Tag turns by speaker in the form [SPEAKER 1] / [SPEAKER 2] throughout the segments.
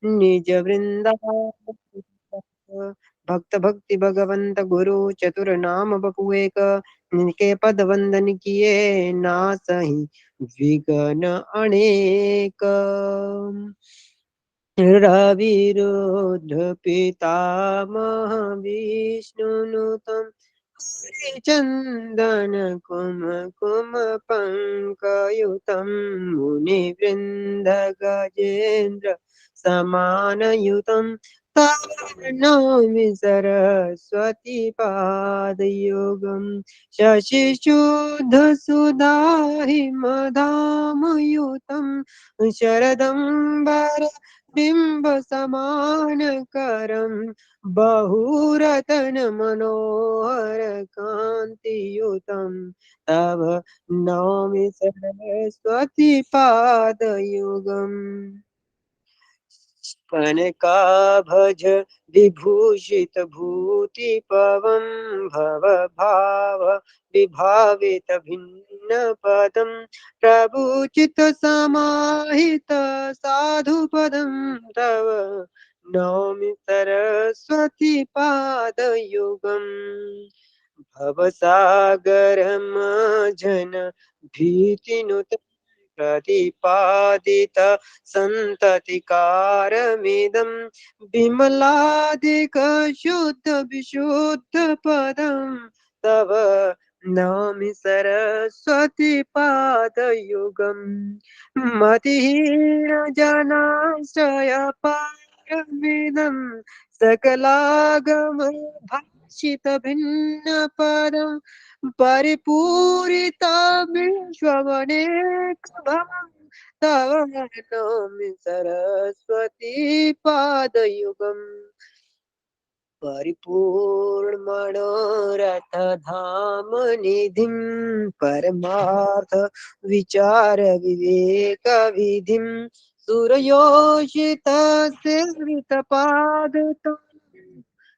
[SPEAKER 1] निज वृंदावन। भक्त भक्ति भगवंत गुरु चतुर नाम बपु एक, निनके पद वंदन किए नासहि विघ्न अनेक। रविरुद्ध पितामह विष्णुनुतम् चंदन कुमकुम पंकयुतम् मुनिवृंद गजेन्द्र समानयुतम् नौमि सरस्वती पादयुगम् शशिशुद्ध सुधाहिमधामयुतम् शरदम्बर बिम्बसमानकरम् बहुरतन मनोहर कान्तियुतम् तव नौमि सरस्वती पादयुगम्। कनकाभज विभूषित भूति पवं भव भाव विभावित भिन्न पदं प्रभुचित समाहित साधु पदं तव नौमि सरस्वती पादयुगम्। भवसागरमजन भीतिनुत प्रतिपादित सन्ततिकारमिदं विमलादिक शुद्ध विशुद्ध पदं तव नौमि सरस्वती पादयुगम्। मतिहीन जनाश्रय पारमिदं सकलागम भाषित भिन्न पदं परिपूरिता विश्वमनेक भवं तव नौमि सरस्वती पादयुगम्। परिपूर्ण मनोरथ धाम निधिं परमार्थ विचार विवेक विधिं सुरयोषित सेवित पाद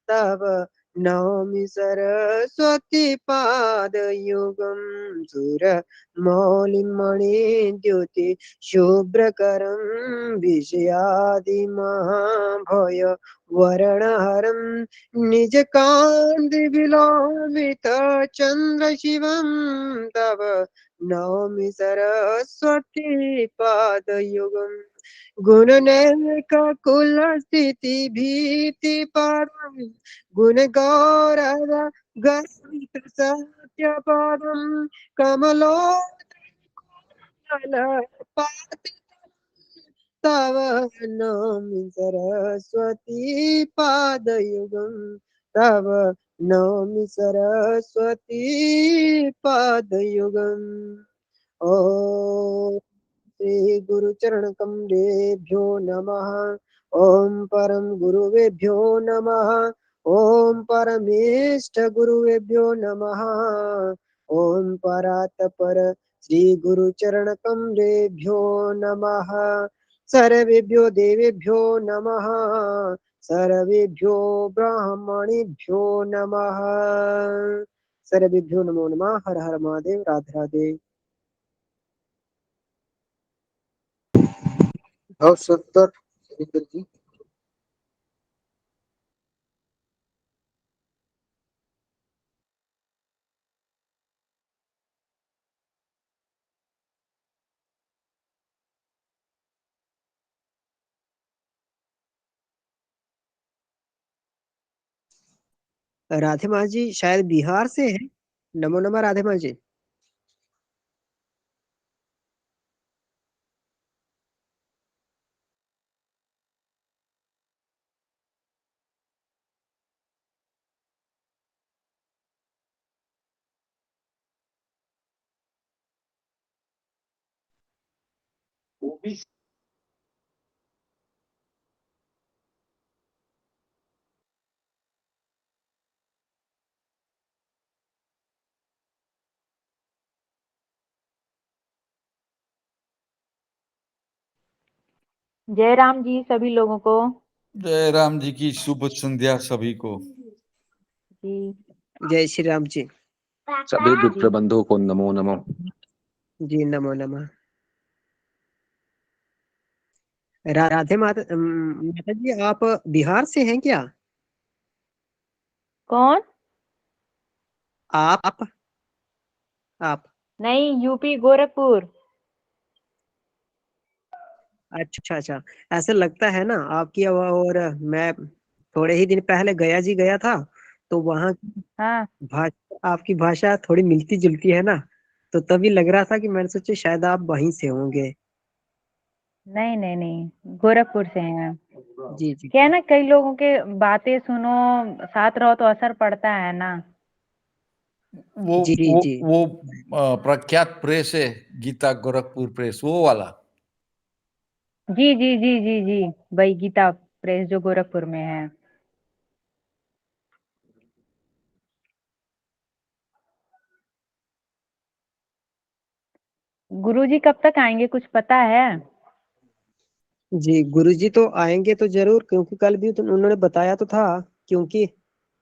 [SPEAKER 1] तव नौमि सरस्वती पादयुगं। सुर मौलिमणि द्युति शुभ्रकरं विषयादि महाभय वर्णहरं निजकान्ति विलोमित चन्द्रशिवं तव नौमि सरस्वती पादयुगम्। गुणनेक कुल स्थिति भीति परम गुण गौरव गर्वित सत्य पदम कमलोदर पाति तव नौमि सरस्वती पादयुगम्। तव नौमि सरस्वती पादयुगम्। ओ श्री गुरुचरण कमलेभ्यो नमः। ओम परम गुरुवेभ्यो नमः। ओम परमेष्ठ गुरुवेभ्यो नमः। ओम परात्पर श्री गुरुचरण कमलेभ्यो नमः। सर्वेभ्यो देवेभ्यो नमः। सर्वेभ्यो ब्राह्मणेभ्यो नमः। सर्वेभ्यो नमो नमः। हर हर महादेव। राधे राधे। और सत्तर जी। राधे माँ जी शायद बिहार से है। नमो नमः राधे माँ जी।
[SPEAKER 2] जय राम जी सभी लोगों को।
[SPEAKER 3] जय राम जी की शुभ संध्या सभी को।
[SPEAKER 2] जी
[SPEAKER 1] जय श्री राम जी।
[SPEAKER 4] सभी मित्र बंधुओं को नमो नमः।
[SPEAKER 1] जी नमो नमः। राधे माता माता जी, आप बिहार से हैं क्या?
[SPEAKER 2] कौन?
[SPEAKER 1] आप
[SPEAKER 2] नहीं, यूपी गोरखपुर।
[SPEAKER 1] अच्छा अच्छा। ऐसे लगता है ना आपकी और मैं थोड़े ही दिन पहले गया जी गया था, तो वहाँ की
[SPEAKER 2] हाँ।
[SPEAKER 1] भाषा आपकी भाषा थोड़ी मिलती जुलती है ना, तो तभी लग रहा था कि मैंने सोचा शायद आप वहीं से होंगे।
[SPEAKER 2] नहीं नहीं नहीं, गोरखपुर से हैं।
[SPEAKER 1] जी जी।
[SPEAKER 2] क्या है ना, कई लोगों के बातें सुनो, साथ रहो तो असर पड़ता है ना।
[SPEAKER 3] वो
[SPEAKER 1] जी
[SPEAKER 3] वो
[SPEAKER 1] जी।
[SPEAKER 3] वो प्रख्यात प्रेस है, गीता गोरखपुर प्रेस, वो वाला।
[SPEAKER 2] जी जी जी जी जी। वही गीता प्रेस जो गोरखपुर में है। गुरुजी कब तक आएंगे, कुछ पता है?
[SPEAKER 1] जी गुरुजी तो आएंगे तो जरूर, क्योंकि कल भी तो उन्होंने बताया तो था। क्योंकि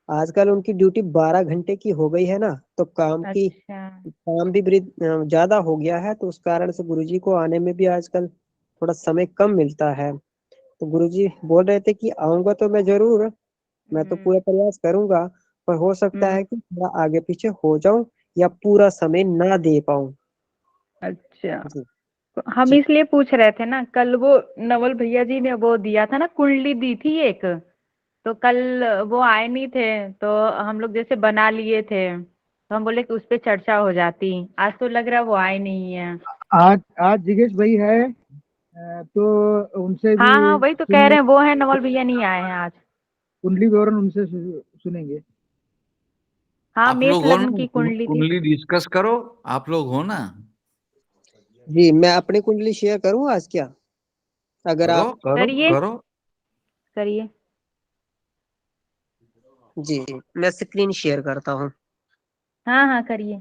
[SPEAKER 1] आजकल उनकी ड्यूटी 12 घंटे की हो गई है ना, तो
[SPEAKER 2] अच्छा।
[SPEAKER 1] काम भी ज्यादा हो गया है, तो उस कारण से गुरुजी को आने में भी आजकल थोड़ा समय कम मिलता है। तो गुरुजी बोल रहे थे कि आऊंगा तो मैं जरूर, मैं तो
[SPEAKER 2] हम्म
[SPEAKER 1] पूरा प्रयास करूंगा, पर हो सकता
[SPEAKER 2] हम्म।
[SPEAKER 1] है कि थोड़ा आगे पीछे हो जाऊं या पूरा समय ना दे पाऊं।
[SPEAKER 2] अच्छा।
[SPEAKER 1] जी
[SPEAKER 2] हम
[SPEAKER 1] जी।
[SPEAKER 2] इसलिए पूछ रहे थे ना, कल वो नवल भैया जी ने वो दिया था ना, कुंडली दी थी एक। तो कल वो आए नहीं थे, तो हम लोग जैसे बना लिए थे, तो हम बोले कि उस पे चर्चा हो जाती। आज तो लग रहा है वो आए नहीं है।
[SPEAKER 5] आज आज जिगेश भाई है, तो उनसे भी
[SPEAKER 2] हाँ हाँ, वही तो कह
[SPEAKER 5] सुन
[SPEAKER 2] रहे
[SPEAKER 5] ले।
[SPEAKER 2] हैं, वो है, नवल भैया नहीं आए हैं आज।
[SPEAKER 5] कुंडली विवरण उनसे सुनेंगे।
[SPEAKER 2] हाँ,
[SPEAKER 3] आप
[SPEAKER 2] मेष
[SPEAKER 3] लोग हो
[SPEAKER 2] लग्न
[SPEAKER 3] ना,
[SPEAKER 2] की कुंडली थी।
[SPEAKER 3] कुंडली डिस्कस करो। आप लोग हो ना?
[SPEAKER 1] जी मैं अपनी कुंडली शेयर करूं आज क्या, अगर
[SPEAKER 3] करो
[SPEAKER 1] आप।
[SPEAKER 3] करो
[SPEAKER 2] करिए
[SPEAKER 3] करो।
[SPEAKER 2] करिए।
[SPEAKER 1] जी मैं स्क्रीन शेयर करता हूँ।
[SPEAKER 2] हाँ हाँ, करिए।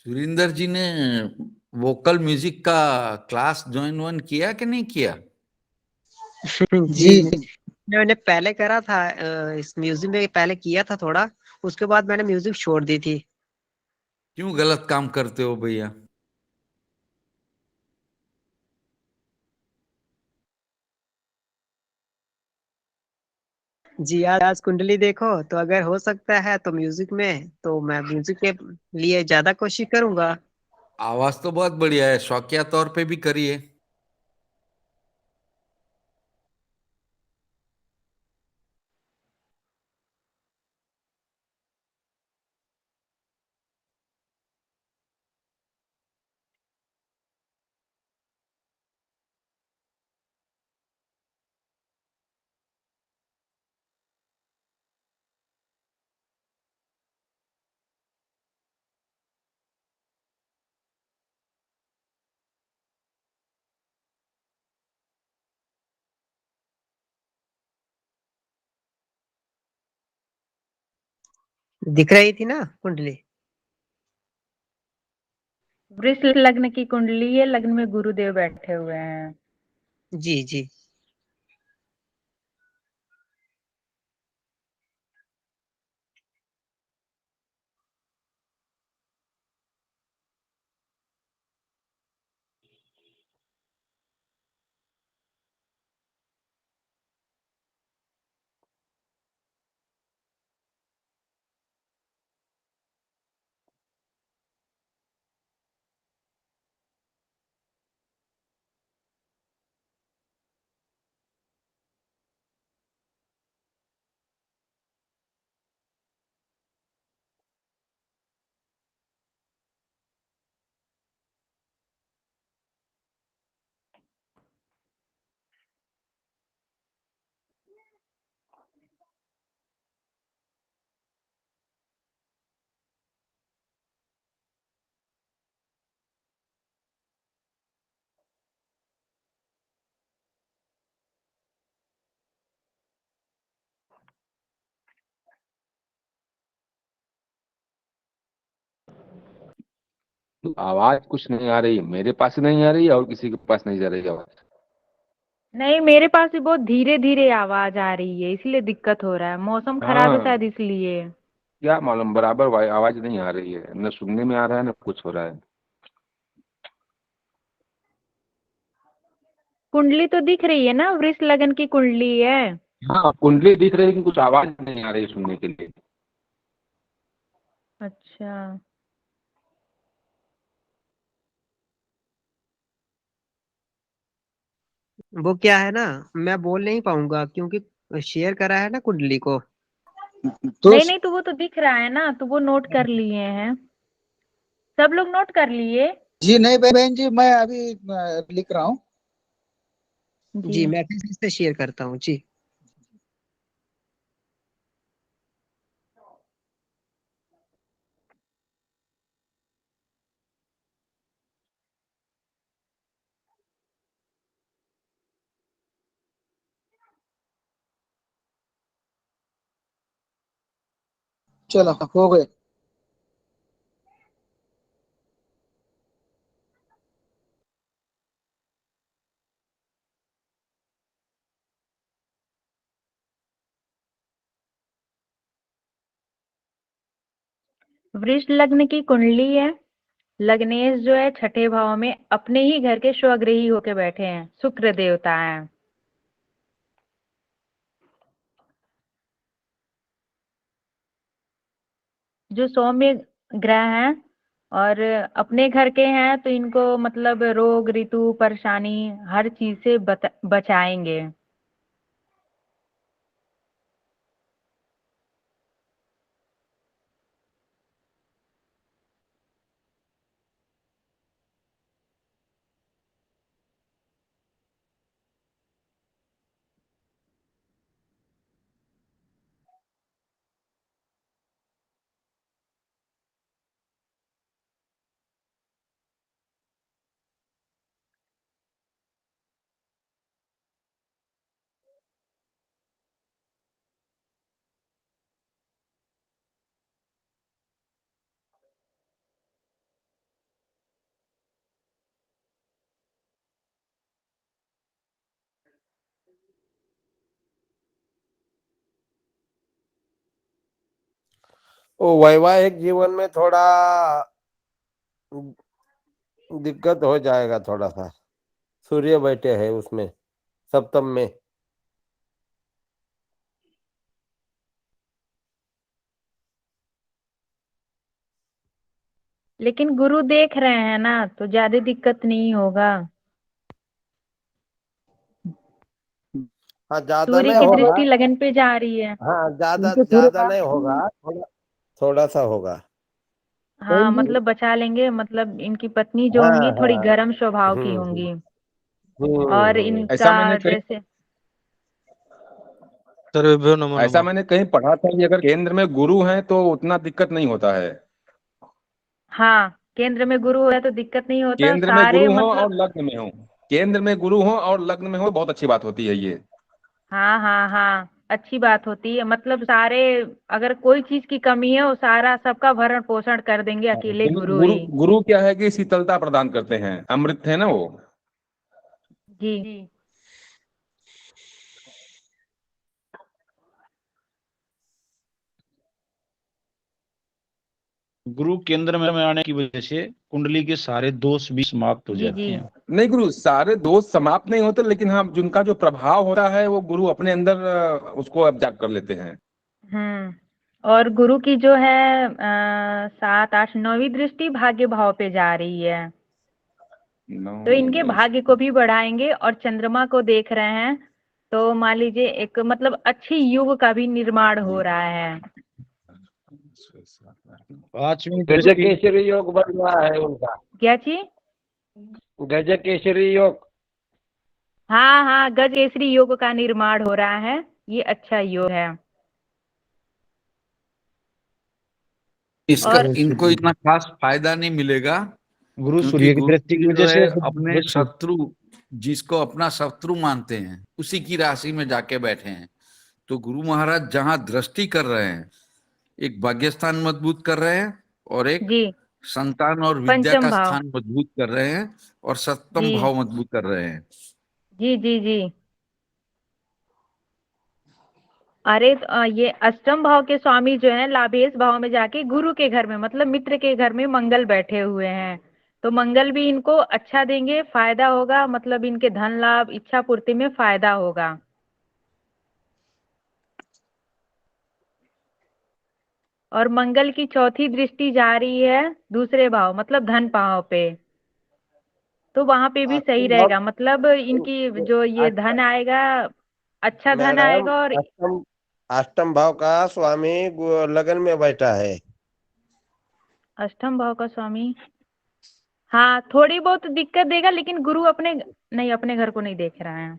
[SPEAKER 3] सुरिंदर जी ने वोकल म्यूजिक का क्लास ज्वाइन वन किया कि नहीं किया?
[SPEAKER 1] जी मैंने पहले करा था, इस म्यूजिक में पहले किया था थोड़ा, उसके बाद मैंने म्यूजिक छोड़ दी थी।
[SPEAKER 3] क्यों गलत काम करते हो भैया?
[SPEAKER 1] जी आज कुंडली देखो, तो अगर हो सकता है तो म्यूजिक में, तो मैं म्यूजिक के लिए ज्यादा कोशिश करूंगा।
[SPEAKER 3] आवाज तो बहुत बढ़िया है, शौकिया तौर पे भी करिए।
[SPEAKER 1] दिख रही थी ना कुंडली?
[SPEAKER 2] वृष लग्न की कुंडली है, लग्न में गुरुदेव बैठे हुए हैं।
[SPEAKER 1] जी जी।
[SPEAKER 4] तो आवाज कुछ नहीं आ रही, मेरे पास ही नहीं आ रही है और किसी के पास नहीं जा रही है आवाज।
[SPEAKER 2] नहीं, मेरे पास भी बहुत धीरे धीरे आवाज आ रही है, इसलिए दिक्कत हो रहा है। मौसम खराब है
[SPEAKER 4] हाँ,
[SPEAKER 2] शायद इसलिए।
[SPEAKER 4] क्या मालूम, बराबर आवाज नहीं आ रही है, न सुनने में आ रहा है न कुछ हो रहा है।
[SPEAKER 2] कुंडली तो दिख रही है ना, वृष लगन की कुंडली है।
[SPEAKER 4] हाँ, कुंडली दिख रही है लेकिन कुछ आवाज नहीं आ रही सुनने के लिए।
[SPEAKER 2] अच्छा।
[SPEAKER 1] वो क्या है ना, मैं बोल नहीं पाऊंगा क्योंकि शेयर करा है ना कुंडली को।
[SPEAKER 5] तो
[SPEAKER 2] नहीं नहीं, तो वो तो दिख रहा है ना, तो वो नोट कर लिए हैं, सब लोग नोट कर लिए।
[SPEAKER 5] जी नहीं बहन जी, मैं अभी लिख रहा हूँ।
[SPEAKER 2] जी।
[SPEAKER 1] जी मैसेज से शेयर करता हूँ जी।
[SPEAKER 5] चलो हो गए।
[SPEAKER 2] वृष लग्न की कुंडली है। लग्नेश जो है छठे भाव में अपने ही घर के स्वगृही होके बैठे हैं, शुक्र देवता है। जो सौम्य ग्रह हैं और अपने घर के हैं, तो इनको मतलब रोग ऋतु परेशानी हर चीज से बचाएंगे।
[SPEAKER 6] वो वैवाहिक जीवन में थोड़ा दिक्कत हो जाएगा थोड़ा सा। सूर्य बैठे हैं उसमें, सप्तम में।
[SPEAKER 2] लेकिन गुरु देख रहे हैं ना, तो ज्यादा दिक्कत नहीं होगा।
[SPEAKER 6] हाँ, ज्यादा
[SPEAKER 2] सूर्य
[SPEAKER 6] नहीं
[SPEAKER 2] की
[SPEAKER 6] होगा।
[SPEAKER 2] दृष्टि लगन पे जा रही है।
[SPEAKER 6] हाँ, ज्यादा
[SPEAKER 5] उनके सूर्य
[SPEAKER 6] ज्यादा
[SPEAKER 5] का
[SPEAKER 6] नहीं होगा, थोड़ा थोड़ा सा होगा।
[SPEAKER 2] हाँ,
[SPEAKER 5] बहन जी,
[SPEAKER 2] मतलब बचा लेंगे, मतलब इनकी पत्नी जो
[SPEAKER 6] हाँ
[SPEAKER 2] होंगी थोड़ी
[SPEAKER 6] हाँ।
[SPEAKER 2] गर्म स्वभाव की
[SPEAKER 6] हम्म।
[SPEAKER 2] होंगी। और
[SPEAKER 4] ऐसा
[SPEAKER 2] इनका
[SPEAKER 4] मैंने कहीं
[SPEAKER 2] जैसे
[SPEAKER 7] सर्वेभ्यो नमो
[SPEAKER 4] ऐसा
[SPEAKER 7] नमः।
[SPEAKER 4] मैंने कहीं पढ़ा था कि अगर केंद्र में गुरु है तो उतना दिक्कत नहीं होता है।
[SPEAKER 2] हाँ, केंद्र में गुरु है तो दिक्कत नहीं होता,
[SPEAKER 4] केंद्र में
[SPEAKER 2] सारे
[SPEAKER 4] गुरु हो
[SPEAKER 2] मतलब।
[SPEAKER 4] और लग्न में हो, केंद्र में गुरु हो और लग्न में हो, बहुत अच्छी बात होती है ये।
[SPEAKER 2] हाँ हाँ हाँ, अच्छी बात होती है, मतलब सारे, अगर कोई चीज की कमी है वो सारा सबका भरण पोषण कर देंगे अकेले
[SPEAKER 4] क्योंकि
[SPEAKER 2] गुरु
[SPEAKER 4] गुरु
[SPEAKER 2] ही।
[SPEAKER 4] गुरु क्या है कि शीतलता प्रदान करते हैं, अमृत है ना वो।
[SPEAKER 2] जी।
[SPEAKER 7] गुरु केंद्र में आने की वजह से कुंडली के सारे दोष भी समाप्त हो
[SPEAKER 2] जी जी।
[SPEAKER 7] जाते हैं।
[SPEAKER 4] नहीं गुरु, सारे दोष समाप्त नहीं होते, लेकिन हाँ जिनका जो प्रभाव होता है वो गुरु अपने अंदर उसको अब्जॉर्ब कर लेते हैं।
[SPEAKER 2] और गुरु की जो है 7 8 9वीं दृष्टि भाग्य भाव पे जा रही है, तो इनके भाग्य को भी बढ़ाएंगे। और चंद्रमा को देख रहे हैं, तो मान लीजिए एक मतलब अच्छी युग का भी निर्माण हो रहा है।
[SPEAKER 7] पांचवी दृष्टि
[SPEAKER 6] गजकेसरी योग बन रहा है उनका।
[SPEAKER 2] क्या चीज?
[SPEAKER 6] गजकेसरी योग।
[SPEAKER 2] हाँ हाँ, गज केसरी योग का निर्माण हो रहा है, ये अच्छा योग है।
[SPEAKER 3] इसका
[SPEAKER 2] और
[SPEAKER 3] इनको इतना खास फायदा नहीं मिलेगा,
[SPEAKER 7] गुरु
[SPEAKER 3] क्योंकि
[SPEAKER 7] सूर्य की
[SPEAKER 3] गुरु
[SPEAKER 7] दृष्टि की
[SPEAKER 3] जी जो
[SPEAKER 7] वजह
[SPEAKER 3] है
[SPEAKER 7] से
[SPEAKER 3] अपने शत्रु, जिसको अपना शत्रु मानते हैं, उसी की राशि में जाके बैठे हैं। तो गुरु महाराज जहां दृष्टि कर रहे हैं, एक भाग्य स्थान मजबूत कर रहे हैं और एक
[SPEAKER 2] जी
[SPEAKER 3] संतान और विद्या
[SPEAKER 2] पंचम
[SPEAKER 3] का
[SPEAKER 2] भाव।
[SPEAKER 3] स्थान मजबूत कर रहे हैं और सप्तम
[SPEAKER 2] जी
[SPEAKER 3] भाव मजबूत कर रहे हैं।
[SPEAKER 2] जी जी जी। अरे ये अष्टम भाव के स्वामी जो है लाभेश भाव में जाके गुरु के घर में मतलब मित्र के घर में मंगल बैठे हुए हैं, तो मंगल भी इनको अच्छा देंगे, फायदा होगा, मतलब इनके धन लाभ इच्छा पूर्ति में फायदा होगा। और मंगल की चौथी दृष्टि जा रही है दूसरे भाव मतलब धन भाव पे, तो वहां पे भी सही
[SPEAKER 6] अष्टम भाव,
[SPEAKER 2] रहेगा, मतलब इनकी जो ये धन आएगा अच्छा धन
[SPEAKER 6] मैडम,
[SPEAKER 2] आएगा। और
[SPEAKER 6] अष्टम अष्टम भाव का स्वामी लगन में बैठा है।
[SPEAKER 2] अष्टम भाव का स्वामी, हाँ थोड़ी बहुत दिक्कत देगा, लेकिन गुरु अपने नहीं, अपने घर को नहीं देख रहा है।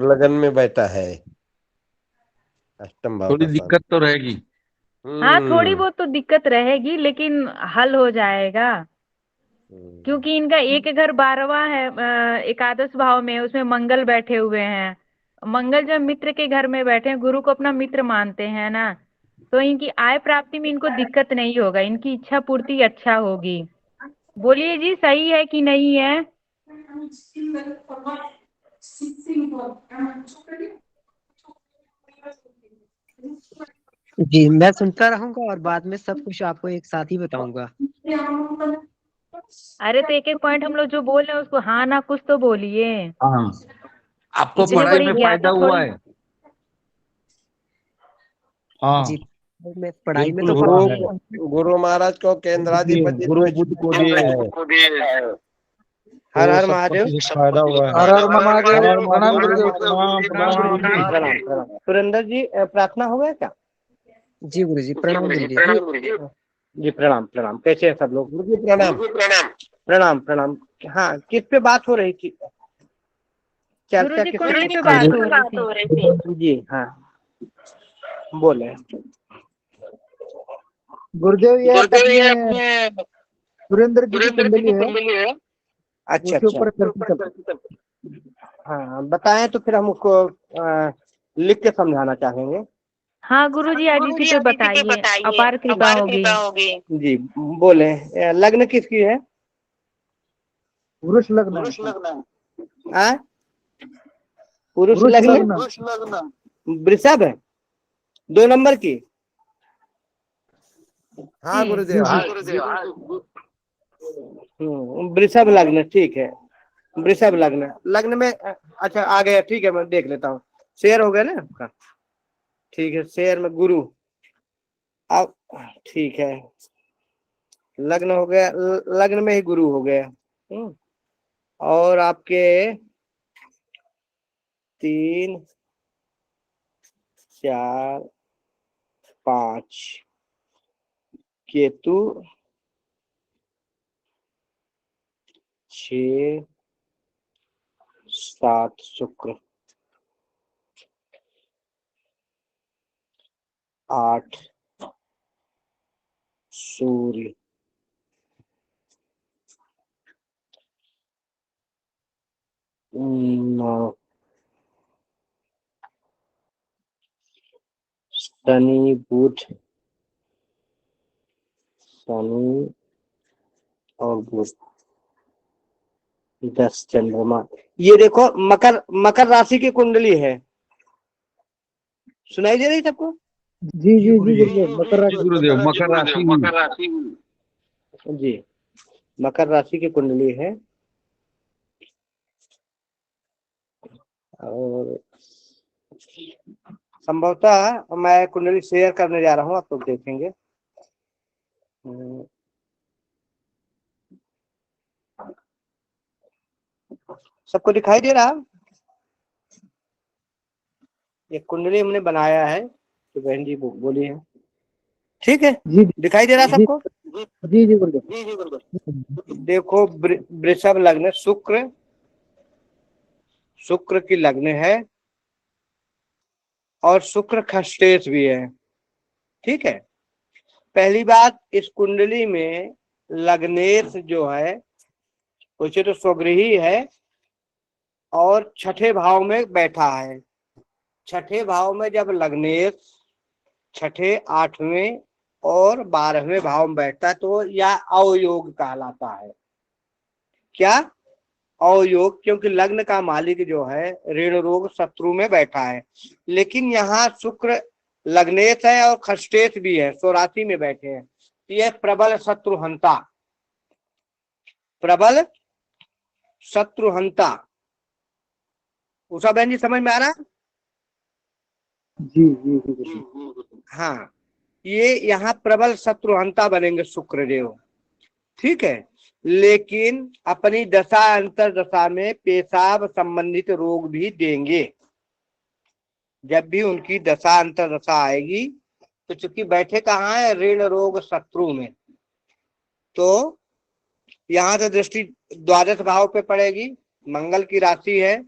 [SPEAKER 6] लगन में बैठा है अष्टम भाव
[SPEAKER 3] थोड़ी
[SPEAKER 6] का स्वामी।
[SPEAKER 3] दिक्कत तो रहेगी।
[SPEAKER 2] हाँ थोड़ी
[SPEAKER 6] हम्म।
[SPEAKER 2] बहुत तो दिक्कत रहेगी, लेकिन हल हो जाएगा, क्योंकि इनका एक घर 12वां है एकादश भाव में, उसमें मंगल बैठे हुए हैं। मंगल जब मित्र के घर में बैठे हैं, गुरु को अपना मित्र मानते हैं ना, तो इनकी आय प्राप्ति में इनको दिक्कत नहीं होगा, इनकी इच्छा पूर्ति अच्छा होगी। बोलिए जी, सही है कि नहीं है?
[SPEAKER 1] जी, मैं सुनता रहूंगा और बाद में सब कुछ आपको एक साथ ही बताऊंगा।
[SPEAKER 2] अरे तो एक एक पॉइंट हम लोग जो बोल रहे हैं उसको हाँ ना कुछ तो बोलिए,
[SPEAKER 3] हाँ, आपको
[SPEAKER 2] इसमें
[SPEAKER 3] पढ़ाई
[SPEAKER 2] बड़ी
[SPEAKER 3] में फायदा
[SPEAKER 2] ज्ञाता
[SPEAKER 3] हुआ
[SPEAKER 2] थोड़ी।
[SPEAKER 3] है।
[SPEAKER 7] हाँ
[SPEAKER 1] जी, मैं पढ़ाई में
[SPEAKER 7] बिल्कुल
[SPEAKER 1] तो
[SPEAKER 7] हुआ
[SPEAKER 6] गुरु
[SPEAKER 7] है।
[SPEAKER 6] गुरु महाराज को केंद्राधिपति
[SPEAKER 7] गुरु बुद्ध को दिए
[SPEAKER 8] हर
[SPEAKER 7] तो
[SPEAKER 8] हर
[SPEAKER 7] सबका
[SPEAKER 8] महादेव।
[SPEAKER 7] कुछ फायदा हुआ है।
[SPEAKER 5] हर हर महादेव।
[SPEAKER 7] हर हर
[SPEAKER 5] प्रणाम
[SPEAKER 7] महादेव।
[SPEAKER 5] गुरुदेव।
[SPEAKER 7] प्रणाम प्रणाम गुरु जी।
[SPEAKER 8] प्रणाम प्रणाम। सुरेंद्र जी प्रार्थना हो गया क्या?
[SPEAKER 1] जी गुरुजी, प्रणाम गुरुजी।
[SPEAKER 8] जी प्रणाम प्रणाम। कैसे हैं सब लोग?
[SPEAKER 6] गुरु जी प्रणाम।
[SPEAKER 8] प्रणाम प्रणाम। हाँ, किस पे बात हो रही थी?
[SPEAKER 2] गुरु
[SPEAKER 8] चर्चा
[SPEAKER 2] जी
[SPEAKER 8] किस
[SPEAKER 2] कुंडली पे बात हो रही थी।
[SPEAKER 8] जी हाँ, बोले।
[SPEAKER 5] गुरुदेव ये अपने सुरेंद्र जी की कुंडली है,
[SPEAKER 8] अच्छा
[SPEAKER 5] उसके
[SPEAKER 8] अच्छा।
[SPEAKER 5] ऊपर चर्चा चल।
[SPEAKER 8] हाँ बताएं तो फिर हम उसको लिख के समझाना चाहेंगे।
[SPEAKER 2] हाँ गुरु जी, आज इसी पे बताइए, अपार कृपा होगी।
[SPEAKER 8] जी बोले। लग्न किसकी है?
[SPEAKER 5] पुरुष लग्न है।
[SPEAKER 8] हाँ? पुरुष
[SPEAKER 5] पुरुष
[SPEAKER 8] लग्न वृषभ है, 2 नंबर की।
[SPEAKER 6] हाँ गुरुदेव। हाँ।
[SPEAKER 8] वृषभ लग्न, ठीक है। वृषभ लग्न, लग्न में अच्छा आ गया, ठीक है, मैं देख लेता हूँ। शेयर हो गया ना आपका? ठीक है, शेयर में गुरु। अब ठीक है, लग्न हो गया, लग्न में ही गुरु हो गया। और आपके 3 4 5 केतु, 6 7 शुक्र, 8 सूर्य, 9 शनि बुध, शनि और बुध, 10 चंद्रमा। ये देखो मकर, मकर राशि की कुंडली है। सुनाई दे रही सबको?
[SPEAKER 5] जी जी जी गुरुदेव, मकर राशि।
[SPEAKER 3] गुरुदेव, मकर राशि
[SPEAKER 8] जी, मकर राशि की कुंडली है। और संभवतः मैं कुंडली शेयर करने जा रहा हूँ, आप लोग देखेंगे। सबको दिखाई दे रहा? ये कुंडली हमने बनाया है, तो बहन जी बोली है, ठीक है?
[SPEAKER 5] जी
[SPEAKER 8] दिखाई दे रहा सबको?
[SPEAKER 5] जी जी गुरुदेव।
[SPEAKER 8] देखो वृषभ लग्न, शुक्र, शुक्र की लग्न है, और शुक्र खष्टेश भी है, ठीक है? पहली बात, इस कुंडली में लग्नेश जो है उसे तो स्वगृही है और छठे भाव में बैठा है। छठे भाव में जब लग्नेश छठे, 8वें और 12वें भाव में बैठता है तो यह अवयोग कहलाता है। क्या? अवयोग, क्योंकि लग्न का मालिक जो है ऋण रोग शत्रु में बैठा है। लेकिन यहाँ शुक्र लग्नेश है और खष्टेश भी है, स्वराशि में बैठे हैं। यह प्रबल शत्रुहंता, प्रबल शत्रुहंता। उषा बहन जी समझ में आ रहा है?
[SPEAKER 5] जी जी जी गुरुजी।
[SPEAKER 8] हाँ, ये यहाँ प्रबल शत्रुहंता बनेंगे शुक्रदेव, ठीक है। लेकिन अपनी दशा अंतर दशा में पेशाब संबंधित रोग भी देंगे। जब भी उनकी दशा अंतर दशा आएगी तो चूंकि बैठे कहाँ है, ऋण रोग शत्रु में, तो यहाँ से दृष्टि द्वादश भाव पे पड़ेगी, मंगल की राशि है।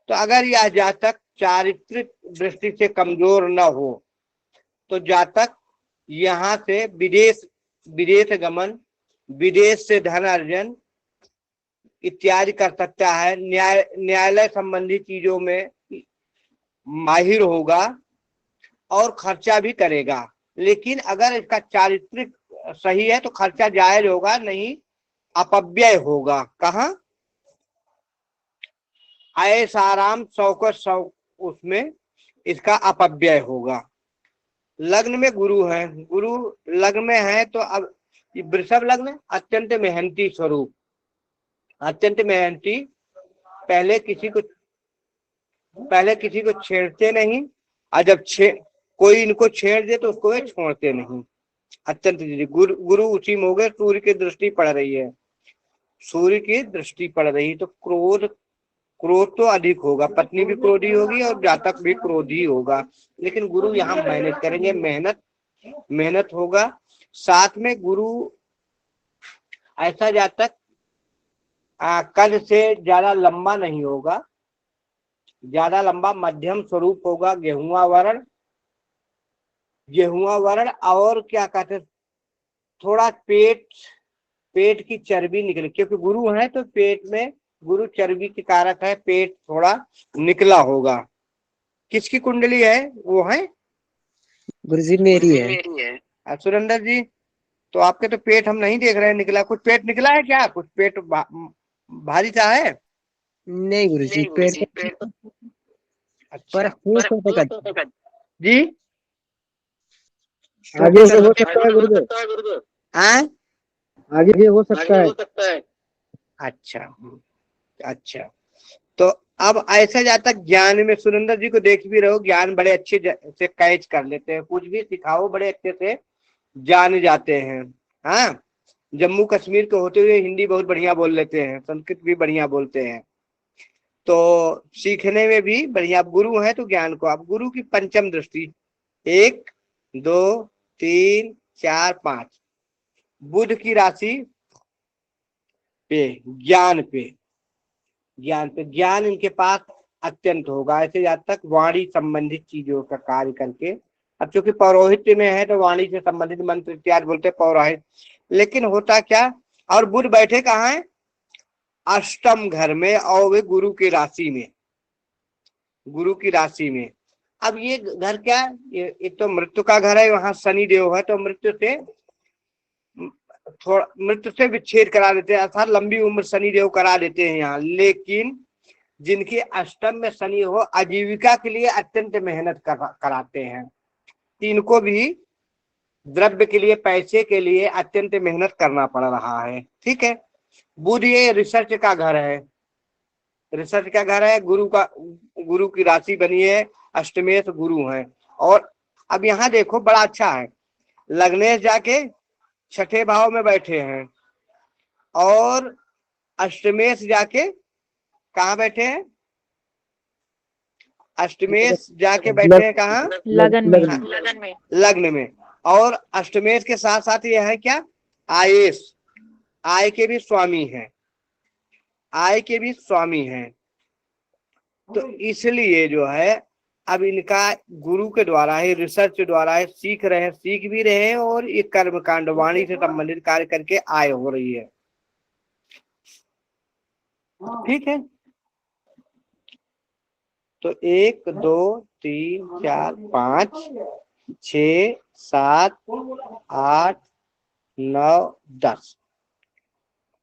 [SPEAKER 8] तो अगर यह जातक चारित्रिक दृष्टि से कमजोर न हो तो जातक यहाँ से विदेश गमन, विदेश से धन अर्जन इत्यादि कर सकता है। न्यायालय संबंधी चीजों में माहिर होगा और खर्चा भी करेगा। लेकिन अगर इसका चारित्रिक सही है तो खर्चा जायज होगा, नहीं अपव्यय होगा। कहाँ? ऐसा आराम शौकत शौक, उसमें इसका अपव्यय होगा। लग्न में गुरु है, गुरु लग्न में है तो अब वृषभ लग्न अत्यंत मेहनती स्वरूप, अत्यंत मेहनती, पहले किसी को छेड़ते नहीं, और जब कोई इनको छेड़ दे तो उसको वे छोड़ते नहीं। अत्यंत गुरु उसी में हो गए। सूर्य की दृष्टि पड़ रही है, सूर्य की दृष्टि पड़ रही तो क्रोध तो अधिक होगा, पत्नी भी क्रोधी होगी और जातक भी क्रोधी होगा। लेकिन गुरु यहाँ मेहनत करेंगे, मेहनत होगा। साथ में गुरु ऐसा जातक कद से ज्यादा लंबा नहीं होगा, ज्यादा लंबा, मध्यम स्वरूप होगा, गेहुआ वर्ण, और क्या कहते, थोड़ा पेट की चर्बी निकले, क्योंकि गुरु है तो पेट में, गुरु चर्बी के कारक है, पेट थोड़ा निकला होगा। किसकी कुंडली है? वो है
[SPEAKER 1] गुरुजी मेरी है।
[SPEAKER 8] सुरेंद्र जी, तो आपके तो पेट हम नहीं देख रहे हैं निकला। कुछ पेट निकला है क्या? कुछ पेट भारी सा है?
[SPEAKER 1] नहीं गुरुजी, पेट पर
[SPEAKER 8] अच्छा जी,
[SPEAKER 5] आगे से हो सकता है गुरुदेव, आगे हो सकता है।
[SPEAKER 8] अच्छा, तो अब ऐसा जाता ज्ञान में, सुरेंद्र जी को देख भी रहो, ज्ञान बड़े अच्छे से कैच कर लेते हैं, कुछ भी सिखाओ बड़े अच्छे से जान जाते हैं। हाँ, जम्मू कश्मीर के होते हुए हिंदी बहुत बढ़िया बोल लेते हैं, संस्कृत भी बढ़िया बोलते हैं, तो सीखने में भी बढ़िया। गुरु है तो ज्ञान को, अब गुरु की पंचम दृष्टि 1 2 3 4 5 बुध की राशि पे, ज्ञान इनके पास अत्यंत होगा। ऐसे जब तक वाणी संबंधित चीजों का कार्य करके, अब चूंकि पौरोहित्य में है तो वाणी से संबंधित मंत्र इत्यादि बोलते पौरोहित। लेकिन होता क्या, और बुध बैठे कहाँ है? अष्टम घर में, और वे गुरु की राशि में। अब ये घर क्या, ये तो मृत्यु का घर है, वहां शनि देव है, तो मृत्यु से विच्छेद करा देते हैं, अर्थात लंबी उम्र शनि देव करा देते हैं यहाँ। लेकिन जिनके अष्टम में शनि हो, आजीविका के लिए अत्यंत मेहनत कराते हैं। इनको भी द्रव्य के लिए, पैसे के लिए अत्यंत मेहनत करना पड़ रहा है, ठीक है। बुध ये रिसर्च का घर है, गुरु की राशि बनी है, अष्टमेश गुरु है। और अब यहाँ देखो बड़ा अच्छा है, लग्नेश जाके छठे भाव में बैठे हैं और अष्टमेश जाके कहाँ बैठे हैं? अष्टमेश जाके बैठे हैं कहाँ? लग्न में। और अष्टमेश के साथ साथ ये है क्या, आयेश, आय के भी स्वामी हैं। तो इसलिए जो है अब इनका गुरु के द्वारा ही, रिसर्च द्वारा ही सीख भी रहे हैं, और ये कर्म कांड वाणी से संबंधित कार्य करके आय हो रही है, ठीक है। तो 1 2 3 4 5 6 7 8 9 10,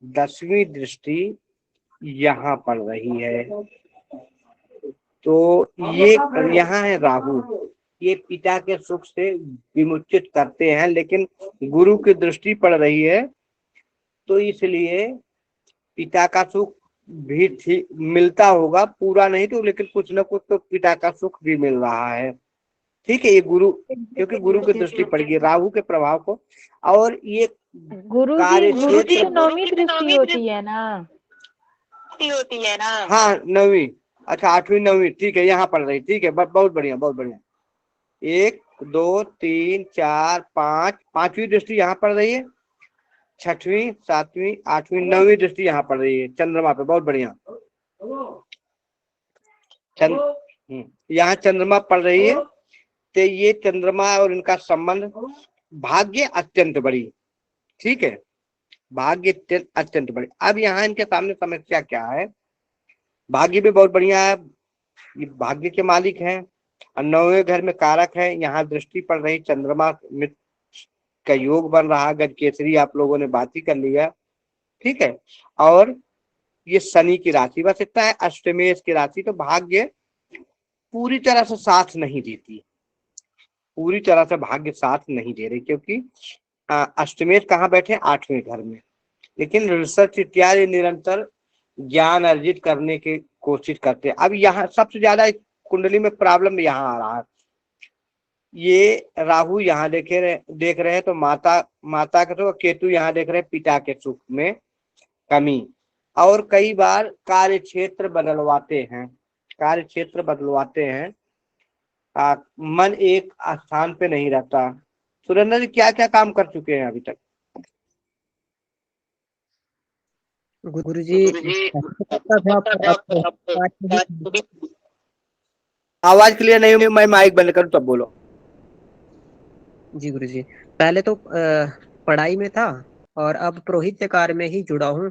[SPEAKER 8] 10वीं दृष्टि यहाँ पड़ रही है। तो ये यहाँ है राहु, ये पिता के सुख से विमुचित करते हैं, लेकिन गुरु की दृष्टि पड़ रही है तो इसलिए पिता का सुख भी ठीक मिलता होगा, पूरा नहीं तो लेकिन कुछ न कुछ तो पिता का सुख भी मिल रहा है। ठीक है, ये गुरु, क्योंकि गुरु की दृष्टि पड़ेगी राहु के प्रभाव को। और ये
[SPEAKER 2] गुरु
[SPEAKER 8] कार्यक्षेत्र
[SPEAKER 2] की तो 9वीं दृष्टि होती है ना।
[SPEAKER 8] हाँ 9वीं, अच्छा 8वीं 9वीं, ठीक है यहाँ पड़ रही, ठीक है, बहुत बढ़िया बहुत बढ़िया। 1 2 3 4 5, 5वीं दृष्टि यहाँ पड़ रही है, 6वीं 7वीं 8वीं 9वीं दृष्टि यहाँ पड़ रही है चंद्रमा पे, बहुत बढ़िया। यहाँ चंद्रमा पड़ रही है, तो ये चंद्रमा और इनका संबंध भाग्य अत्यंत बड़ी, ठीक है, भाग्य अत्यंत बड़ी। अब यहाँ इनके सामने समस्या क्या है, भाग्य भी बहुत बढ़िया है, ये भाग्य के मालिक हैं और 9वें घर में कारक है, यहाँ दृष्टि पड़ रही, चंद्रमा मित्र का योग बन रहा, गज केसरी आप लोगों ने बात ही कर लिया, ठीक है। और ये शनि की राशि, बस इतना है, अष्टमेश की राशि, तो भाग्य पूरी तरह से साथ नहीं देती, पूरी तरह से भाग्य साथ नहीं दे रही, क्योंकि अष्टमेश कहाँ बैठे, 8वें घर में, लेकिन रिसर्च इत्यादि निरंतर ज्ञान अर्जित करने की कोशिश करते हैं। अब यहाँ सबसे ज्यादा कुंडली में प्रॉब्लम यहाँ आ रहा है, ये राहु यहाँ देख रहे हैं तो माता के तो केतु यहाँ देख रहे हैं पिता के सुख में कमी, और कई बार कार्य क्षेत्र बदलवाते हैं, कार्य क्षेत्र बदलवाते हैं, मन एक स्थान पे नहीं रहता। सुरेंद्र जी क्या क्या काम कर चुके हैं अभी तक?
[SPEAKER 1] गुरुजी
[SPEAKER 8] आवाज क्लियर नहीं हुई, मैं माइक बंद करूं तब बोलो।
[SPEAKER 1] जी गुरुजी, पहले तो पढ़ाई में था और अब पुरोहित कार्य में ही जुड़ा हूँ।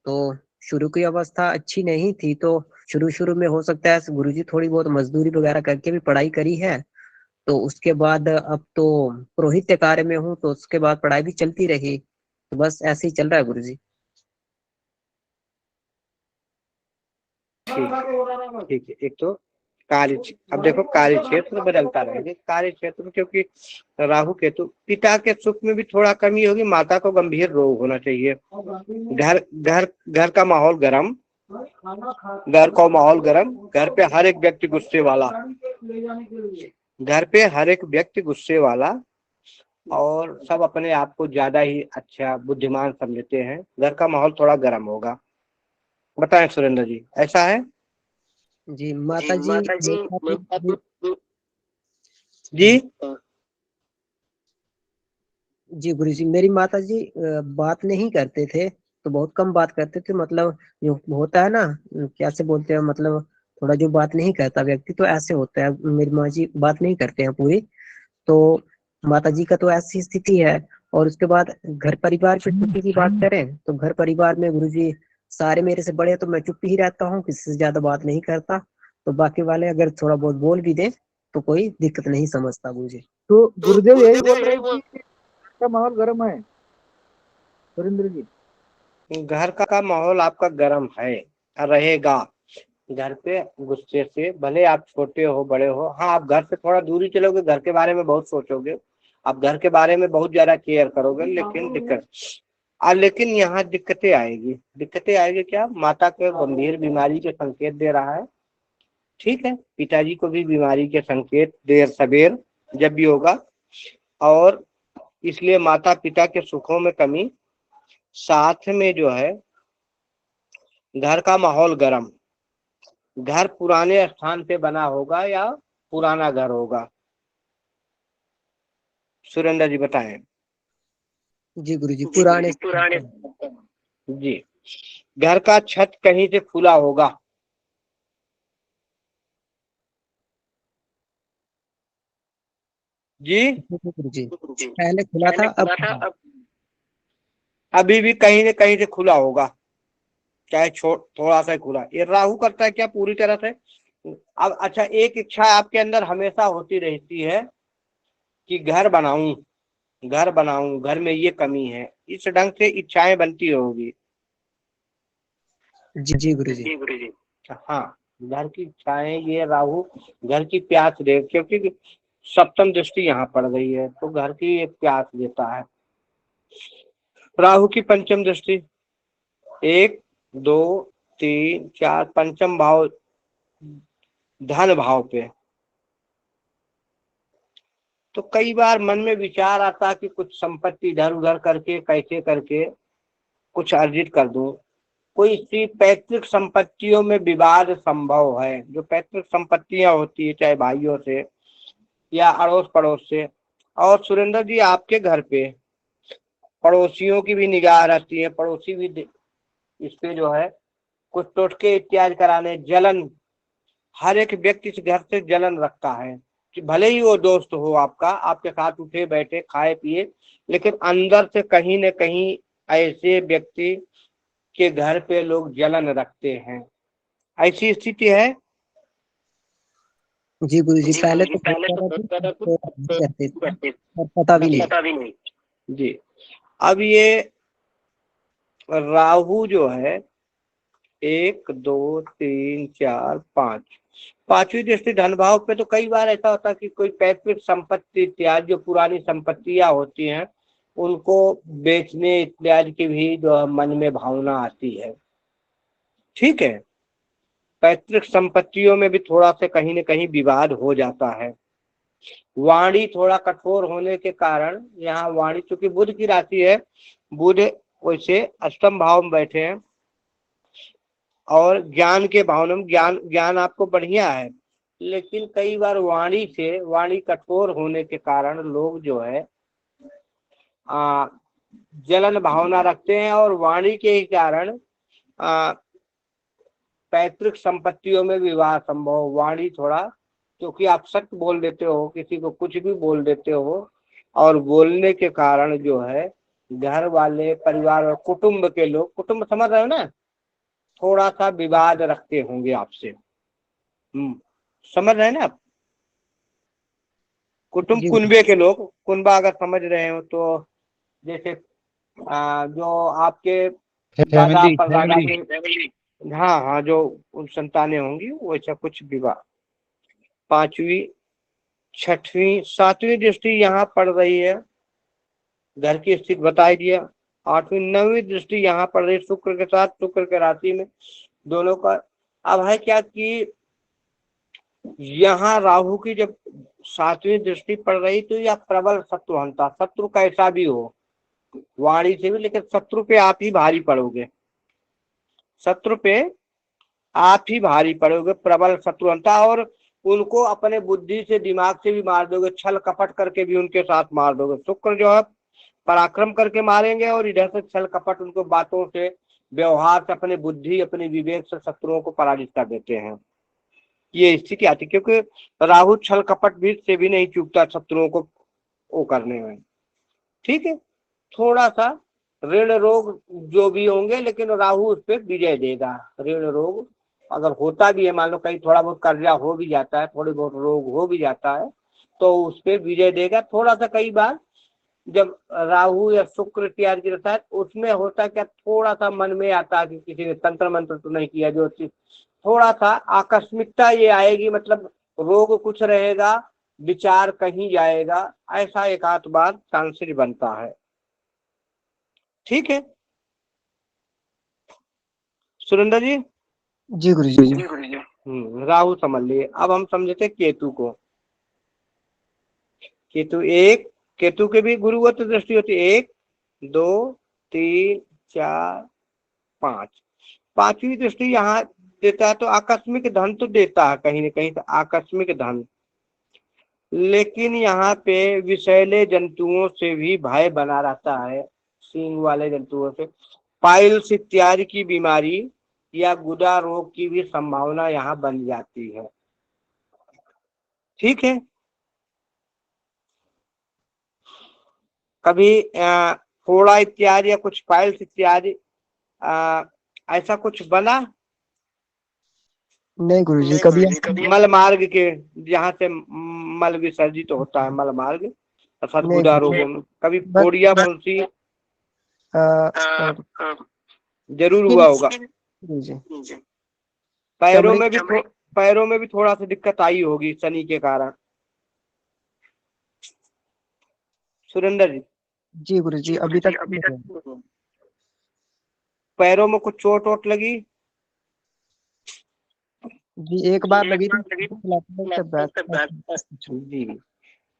[SPEAKER 1] तो शुरू की अवस्था अच्छी नहीं थी, तो शुरू में हो सकता है गुरुजी थोड़ी बहुत मजदूरी वगैरह करके भी पढ़ाई करी है, तो उसके बाद अब तो पुरोहित कार्य में हूँ, तो उसके बाद पढ़ाई भी चलती रही, तो बस ऐसे ही चल रहा है गुरुजी।
[SPEAKER 8] ठीक है, एक तो अब देखो कार्य क्षेत्र बदलता रहेगा, कार्य क्षेत्र में क्योंकि राहु केतु, पिता के सुख में भी थोड़ा कमी होगी, माता को गंभीर रोग होना चाहिए, घर का माहौल गर्म, घर पे हर एक व्यक्ति गुस्से वाला, घर पे हर एक व्यक्ति गुस्से वाला, और सब अपने आप को ज्यादा ही अच्छा बुद्धिमान समझते हैं, घर का माहौल थोड़ा गर्म होगा। बताएं सुरेंद्र जी, ऐसा है?
[SPEAKER 1] जी माता जी जी गुरुजी, मेरी माता जी बात नहीं करते थे, तो बहुत कम बात करते थे, मतलब जो होता है ना, कैसे बोलते हैं, मतलब थोड़ा जो बात नहीं करता व्यक्ति, तो ऐसे होता है। मेरी माँ जी बात नहीं करते हैं पूरी, तो माता जी का तो ऐसी स्थिति है। और उसके बाद घर परिवार की स्थिति की बात करें, तो घर परिवार में गुरुजी सारे मेरे से बड़े हैं, तो मैं चुप ही रहता हूँ, किसी से ज्यादा बात नहीं करता, तो बाकी वाले अगर थोड़ा बहुत बोल भी दे तो कोई दिक्कत नहीं समझता मुझे।
[SPEAKER 5] तो गुरुदेव यही बोल रहे हैं कि का माहौल गर्म है सुरेंद्र जी?
[SPEAKER 8] घर का माहौल आपका गर्म है, रहेगा। घर पे गुस्से से, भले आप छोटे हो बड़े हो, हाँ आप घर से थोड़ा दूरी चलोगे, घर के बारे में बहुत सोचोगे, आप घर के बारे में बहुत ज्यादा केयर करोगे, लेकिन यहाँ दिक्कतें आएगी क्या, माता के गंभीर बीमारी के संकेत दे रहा है, ठीक है, पिताजी को भी बीमारी के संकेत देर सबेर जब भी होगा, और इसलिए माता पिता के सुखों में कमी, साथ में जो है घर का माहौल गर्म, घर पुराने स्थान पे बना होगा या पुराना घर होगा? सुरेंद्र जी बताएं।
[SPEAKER 1] जी गुरुजी, पुराने
[SPEAKER 8] जी, घर का छत कहीं से खुला होगा, जी
[SPEAKER 1] गुरुजी पहले खुला था, अब
[SPEAKER 8] अभी भी कहीं न कहीं से खुला होगा, चाहे थोड़ा सा खुला। ये राहु करता है क्या पूरी तरह से? अब अच्छा, एक इच्छा आपके अंदर हमेशा होती रहती है कि घर बनाऊं, घर में ये कमी है, इस ढंग से इच्छाएं बनती होगी।
[SPEAKER 1] जी गुरु जी।
[SPEAKER 8] हाँ, घर की इच्छाएं, ये राहु घर की प्यास दे, क्योंकि सप्तम दृष्टि यहाँ पड़ गई है तो घर की एक प्यास देता है। राहु की पंचम दृष्टि 1 2 3 4 पंचम भाव धन भाव पे, तो कई बार मन में विचार आता कि कुछ संपत्ति इधर उधर करके कैसे करके कुछ अर्जित कर दूं। कोई सी पैतृक संपत्तियों में विवाद संभव है, जो पैतृक संपत्तियां होती है चाहे भाइयों से या अड़ोस पड़ोस से। और सुरेंद्र जी आपके घर पे पड़ोसियों की भी निगाह रहती है, पड़ोसी भी इस पे जो है कुछ टोटके इत्यादि कराने, जलन, हर एक व्यक्ति इस घर से जलन रखता है कि भले ही वो दोस्त हो आपका, आपके साथ उठे बैठे खाए पिए, लेकिन अंदर से कहीं न कहीं ऐसे व्यक्ति के घर पे लोग जलन रखते हैं। ऐसी स्थिति है।
[SPEAKER 1] जी गुरु जी, पहले तो होता था तो करते थे और पता भी नहीं।
[SPEAKER 8] जी, अब ये राहु जो है 1 2 3 4 5 पांचवी दृष्टि धन भाव पे, तो कई बार ऐसा होता है कि कोई पैतृक संपत्ति इत्यादि जो पुरानी संपत्तियां होती हैं उनको बेचने इत्यादि की भी जो मन में भावना आती है। ठीक है, पैतृक संपत्तियों में भी थोड़ा सा कहीं न कहीं विवाद हो जाता है। वाणी थोड़ा कठोर होने के कारण, यहाँ वाणी चूंकि बुध की राशि है, बुध वैसे अष्टम भाव में बैठे हैं और ज्ञान के भाव में, ज्ञान आपको बढ़िया है, लेकिन कई बार वाणी कठोर होने के कारण लोग जो है जलन भावना रखते हैं और वाणी के ही कारण पैतृक संपत्तियों में विवाह संभव। वाणी थोड़ा, क्योंकि आप सत्य बोल देते हो, किसी को कुछ भी बोल देते हो, और बोलने के कारण जो है घर वाले, परिवार और कुटुंब के लोग, कुटुंब समझ रहे हो ना, थोड़ा सा विवाद रखते होंगे आपसे। समझ रहे हैं ना आप? कुटुंब, कुनबे के लोग, कुनबा अगर समझ रहे हो तो जैसे जो आपके दादा परदादा के, हाँ, जो उन संतानें होंगी वैसा कुछ विवाह। पांचवी, छठवीं, सातवीं दृष्टि यहाँ पड़ रही है, घर की स्थिति बता दिया। आठवीं, नवीं दृष्टि यहाँ पड़ रही शुक्र के साथ, शुक्र के राशि में दोनों का। अब है क्या कि यहाँ राहु की जब सातवीं दृष्टि पड़ रही तो यह प्रबल शत्रु हंता, शत्रु कैसा भी हो, वाणी से भी, लेकिन शत्रु पे आप ही भारी पड़ोगे, शत्रु पे आप ही भारी पड़ोगे, प्रबल शत्रु हंता। और उनको अपने बुद्धि से, दिमाग से भी मार दोगे, छल कपट करके भी उनके साथ मार दोगे। शुक्र जो है पराक्रम करके मारेंगे और इधर से छल कपट, उनको बातों से, व्यवहार से, अपने बुद्धि, अपने विवेक से शत्रुओं को पराजित कर देते हैं। ये स्थिति आती, क्योंकि राहु छल कपट भी से भी नहीं चूकता शत्रुओं को वो करने में। ठीक है, थोड़ा सा ऋण रोग जो भी होंगे, लेकिन राहु उस पर विजय देगा। ऋण रोग अगर होता भी है, मान लो कहीं थोड़ा बहुत कर्जा हो भी जाता है, थोड़ी बहुत रोग हो भी जाता है, तो उस पर विजय देगा। थोड़ा सा कई बार जब राहु या शुक्र इत्यादि की रहता है, उसमें होता क्या, थोड़ा सा मन में आता है कि किसी ने तंत्र मंत्र तो नहीं किया, जो चीज थोड़ा सा आकस्मिकता ये आएगी, मतलब रोग कुछ रहेगा, विचार कहीं जाएगा, ऐसा एक आध बार चांसेस बनता है। ठीक है सुरेंद्र जी?
[SPEAKER 1] जी गुरु जी।
[SPEAKER 8] राहु समझ लिए। अब हम समझते केतु को। केतु के भी गुरुवत दृष्टि होती है, 1 2 3 4 5। पांचवी दृष्टि यहाँ देता है तो आकस्मिक धन तो देता है, कहीं न कहीं तो आकस्मिक धन, लेकिन यहाँ पे विषैले जंतुओं से भी भय बना रहता है, सींग वाले जंतुओं से। पाइल्स इत्यादि की बीमारी या गुदा रोग की भी संभावना यहाँ बन जाती है। ठीक है, कभी फोड़ा इत्यादि या कुछ पाइल्स इत्यादि ऐसा कुछ बना?
[SPEAKER 1] नहीं गुरुजी, कभी
[SPEAKER 8] मल मार्ग के, जहाँ से मल विसर्जित होता है, मल मार्ग अर्थात
[SPEAKER 1] नहीं
[SPEAKER 8] गुदा
[SPEAKER 1] गुरुजी,
[SPEAKER 8] रोगों में कभी
[SPEAKER 1] बस
[SPEAKER 8] फोड़िया फुंसी
[SPEAKER 1] अ,
[SPEAKER 8] जरूर हुआ होगा।
[SPEAKER 1] गुरुजी
[SPEAKER 8] पैरों
[SPEAKER 1] चमड़ी
[SPEAKER 8] में भी पैरों में भी थोड़ा सा दिक्कत आई होगी शनि के कारण। सुरेंद्र जी,
[SPEAKER 1] जी गुरुजी अभी तक नहीं है।
[SPEAKER 8] पैरों में कुछ चोट वोट लगी?
[SPEAKER 1] जी एक बार लगी थी,
[SPEAKER 8] जी,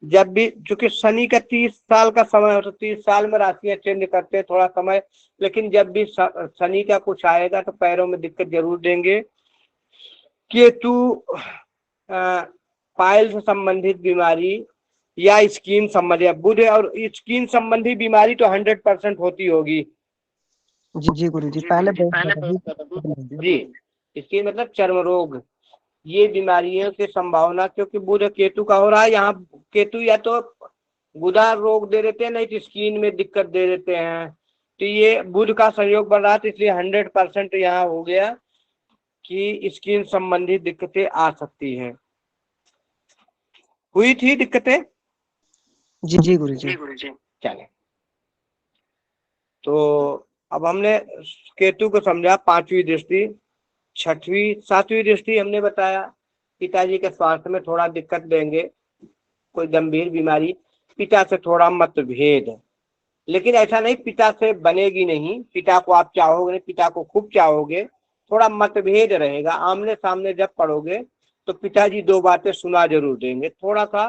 [SPEAKER 8] जब भी चूंकि शनि का 30 साल का समय होता है, 30 साल में राशियां चेंज करते हैं थोड़ा समय, लेकिन जब भी शनि का कुछ आएगा तो पैरों में दिक्कत जरूर देंगे। केतु पाइल से संबंधित बीमारी या स्किन संबंधी, बुध और स्किन संबंधी बीमारी तो 100% होती होगी।
[SPEAKER 1] जी गुरुजी पहले बहुत
[SPEAKER 8] जी, इसकी मतलब चर्म रोग, ये बीमारियों की संभावना, क्योंकि बुध केतु का हो रहा है। यहाँ केतु या तो गुदा रोग दे देते हैं, नहीं तो स्किन में दिक्कत दे देते हैं। तो ये बुध का संयोग बन रहा था, इसलिए 100% यहाँ हो गया कि स्किन संबंधी दिक्कतें आ सकती हैं। हुई थी दिक्कतें?
[SPEAKER 1] जी गुरुजी
[SPEAKER 8] चले, तो अब हमने केतु को समझा, 5वीं दृष्टि, 6वीं 7वीं दृष्टि हमने बताया पिताजी के स्वास्थ्य में थोड़ा दिक्कत देंगे, कोई गंभीर बीमारी, पिता से थोड़ा मतभेद, लेकिन ऐसा नहीं पिता से बनेगी नहीं, पिता को आप चाहोगे नहीं, पिता को खूब चाहोगे, थोड़ा मतभेद रहेगा। आमने सामने जब पढ़ोगे तो पिताजी 2 बातें सुना जरूर देंगे, थोड़ा सा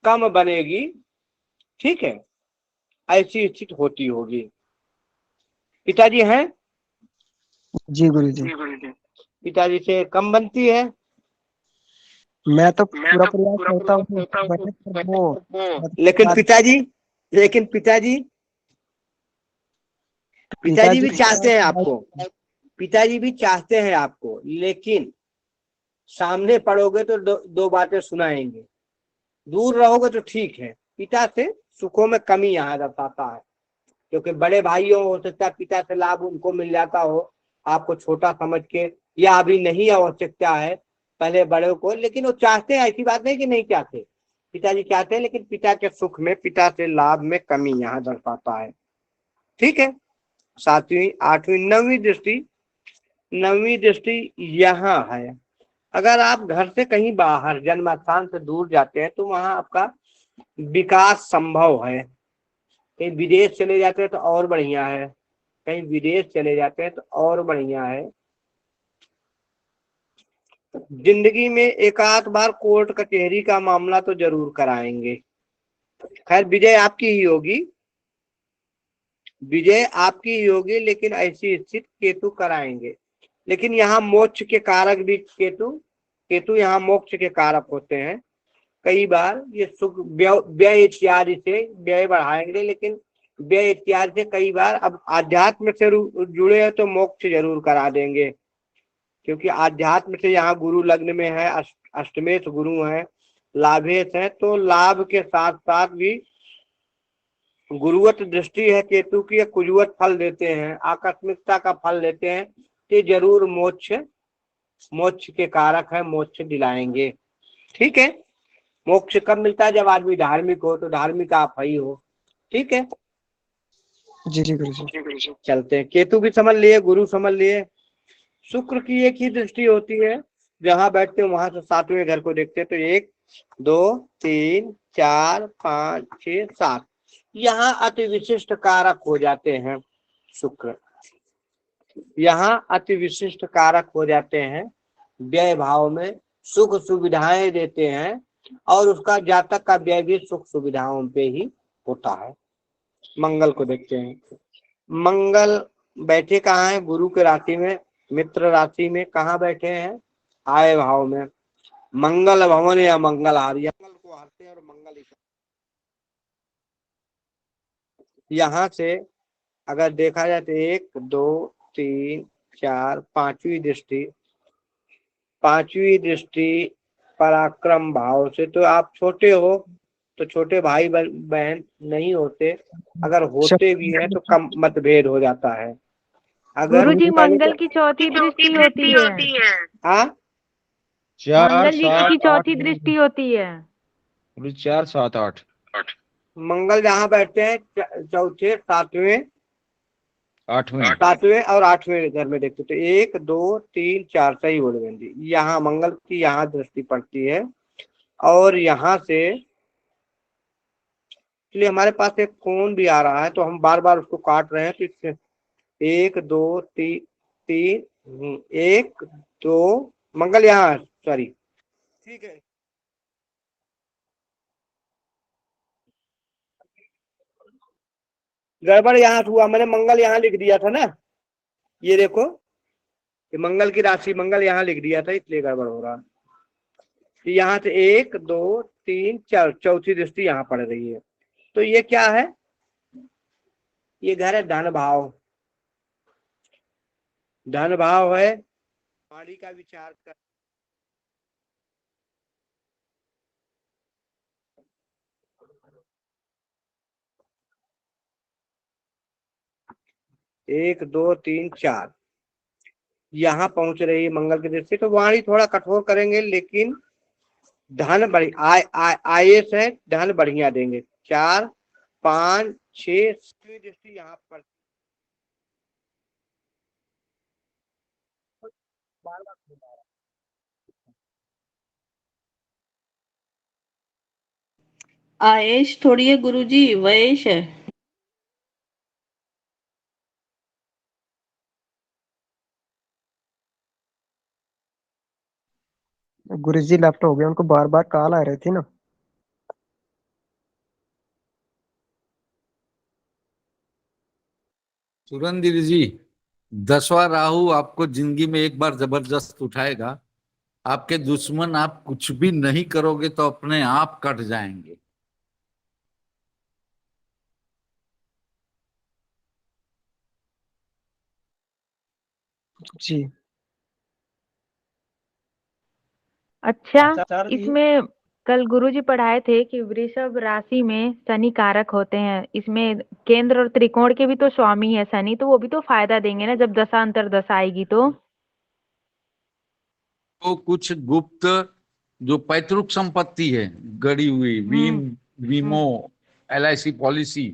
[SPEAKER 8] कम बनेगी, ठीक है, ऐसी स्थिति होती होगी। पिताजी हैं?
[SPEAKER 1] जी गुरुजी
[SPEAKER 8] पिताजी से कम बनती है?
[SPEAKER 1] मैं तो पूरा प्रयास करता हूँ कि बने, पर वो
[SPEAKER 8] लेकिन पिताजी भी चाहते हैं आपको, पिताजी भी चाहते हैं आपको, लेकिन सामने पढ़ोगे तो 2 बातें सुनाएंगे, दूर रहोगे तो ठीक है। पिता से सुखों में कमी यहाँ दर्शाता है, क्योंकि बड़े भाइयों हो सकता है पिता से लाभ उनको मिल जाता हो, आपको छोटा समझ के, या अभी नहीं आवश्यकता है पहले बड़े को, लेकिन वो चाहते हैं, ऐसी बात नहीं कि नहीं चाहते, पिताजी चाहते हैं, लेकिन पिता के सुख में, पिता से लाभ में कमी यहाँ दर्शाता है, ठीक है। 7वीं 8वीं 9वीं दृष्टि, 9वीं दृष्टि यहाँ है। अगर आप घर से कहीं बाहर जन्म स्थान से दूर जाते हैं तो वहां आपका विकास संभव है। कहीं विदेश चले जाते हैं तो और बढ़िया है, कहीं विदेश चले जाते हैं तो और बढ़िया है। जिंदगी में एक आध बार कोर्ट कचहरी का मामला तो जरूर कराएंगे। खैर विजय आपकी ही होगी, विजय आपकी ही होगी, लेकिन ऐसी स्थिति केतु कराएंगे। लेकिन यहाँ मोक्ष के कारक भी केतु यहाँ मोक्ष के कारक होते हैं। कई बार ये सुख व्यय इत्यादि से व्यय बढ़ाएंगे, लेकिन व्यय इत्यादि से कई बार अब आध्यात्म से जुड़े हैं तो मोक्ष जरूर करा देंगे, क्योंकि आध्यात्म से यहाँ गुरु लग्न में है, अष्टमेश गुरु है, लाभेश है, तो लाभ के साथ साथ भी गुरुवत दृष्टि है केतु की, कुजुवत फल देते हैं, आकस्मिकता का फल देते हैं, ये जरूर मोक्ष के कारक है, मोक्ष दिलाएंगे, ठीक है। मोक्ष कब मिलता है? जब आदमी धार्मिक हो, तो धार्मिक आप ही हो, ठीक है।
[SPEAKER 1] जी गुरुजी
[SPEAKER 8] चलते हैं, केतु भी समझ लिए, गुरु समझ लिए। शुक्र की एक ही दृष्टि होती है, जहां बैठते हैं वहां से 7वें घर को देखते हैं, तो 1 2 3 4 5 6 7, यहाँ अति विशिष्ट कारक हो जाते हैं शुक्र, यहाँ अति विशिष्ट कारक हो जाते हैं, व्यय भाव में सुख सुविधाएं देते हैं, और उसका जातक का व्यय भी सुख सुविधाओं पे ही होता है। मंगल को देखते हैं, मंगल बैठे कहाँ है? गुरु के राशि में, मित्र राशि में, कहाँ बैठे हैं? आय भाव में। मंगल भवन या मंगल हारी, मंगल को हारते हैं और मंगल ही। यहाँ से अगर देखा जाए तो 1 2 3 4 5वीं दृष्टि, 5वीं दृष्टि पराक्रम भाव से, तो आप छोटे हो तो छोटे भाई बहन नहीं होते, अगर होते भी हैं तो कम मतभेद हो जाता है। अगर
[SPEAKER 2] गुरुजी मंगल की चौथी दृष्टि होती है।
[SPEAKER 8] हाँ,
[SPEAKER 7] चार
[SPEAKER 2] मंगल जी की
[SPEAKER 7] सात आठ
[SPEAKER 2] चौथी दृष्टि होती है।
[SPEAKER 7] 4 7 8
[SPEAKER 8] मंगल जहाँ बैठते हैं चौथे, सातवें,
[SPEAKER 7] आठवें।
[SPEAKER 8] सातवें और आठवें घर में देखते तो 1 2 3 4 सही बोले बहन जी। यहाँ मंगल की यहाँ दृष्टि पड़ती है और यहाँ से इसलिए हमारे पास एक कोण भी आ रहा है तो हम बार बार उसको काट रहे हैं। तो इससे 1 2 3 3 1 2 मंगल यहाँ, सॉरी, ठीक है। गड़बड़ यहाँ हुआ, मैंने मंगल यहाँ लिख दिया था ना, ये देखो, ये मंगल की राशि मंगल यहाँ लिख दिया था, इसलिए गड़बड़ हो रहा। तो यहाँ से 1 2 3 4 चौथी दृष्टि यहाँ पड़ रही है। तो ये क्या है, ये घर है धन भाव। धन भाव है, वाणी का विचार कर, एक दो तीन चार यहाँ पहुंच रही है मंगल की दृष्टि। तो वाणी थोड़ा कठोर करेंगे लेकिन धन बढ़िया आय से धन बढ़िया देंगे। 4 5 6 दृष्टि यहाँ पर
[SPEAKER 9] आयेश थोड़ी है गुरुजी, वयेश है।
[SPEAKER 1] गुरुजी लेफ्ट हो गए, उनको बार बार कॉल आ रही थी ना।
[SPEAKER 3] सुरेंद्र जी, 10वां राहु आपको जिंदगी में एक बार जबरदस्त उठाएगा। आपके दुश्मन, आप कुछ भी नहीं करोगे तो अपने आप कट जाएंगे।
[SPEAKER 1] जी
[SPEAKER 2] अच्छा, इसमें कल गुरुजी पढ़ाए थे कि वृषभ राशि में शनि कारक होते हैं। इसमें केंद्र और त्रिकोण के भी तो स्वामी है शनि, तो वो भी तो फायदा देंगे ना जब दशा अंतर दशा आएगी तो
[SPEAKER 3] कुछ गुप्त जो पैतृक संपत्ति है, गड़ी हुई वीमो, LIC पॉलिसी,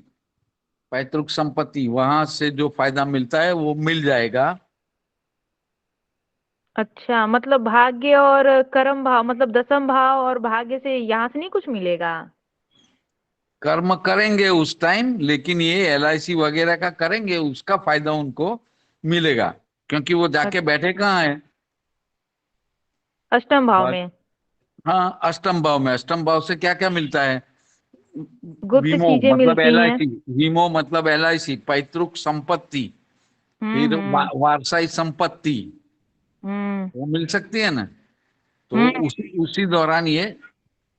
[SPEAKER 3] पैतृक संपत्ति, वहां से जो फायदा मिलता है वो मिल जाएगा।
[SPEAKER 2] अच्छा, मतलब भाग्य और कर्म भाव, मतलब दसम भाव और भाग्य से यहाँ से नहीं कुछ मिलेगा।
[SPEAKER 3] कर्म करेंगे उस टाइम, लेकिन ये LIC वगैरह का करेंगे, उसका फायदा उनको मिलेगा, क्योंकि वो जाके बैठे कहाँ है,
[SPEAKER 2] अष्टम भाव में।
[SPEAKER 3] हाँ, अष्टम भाव में। अष्टम भाव से क्या क्या मिलता है,
[SPEAKER 2] गुप्त
[SPEAKER 3] वीमो
[SPEAKER 2] चीजें
[SPEAKER 3] मतलब
[SPEAKER 2] मिलती हैं।
[SPEAKER 3] LIC, वीमो मतलब LIC, पैतृक संपत्ति, फिर वारसाई संपत्ति,
[SPEAKER 2] हम्म
[SPEAKER 3] वो मिल सकती है ना। तो
[SPEAKER 2] हम्म
[SPEAKER 3] उसी दौरान ये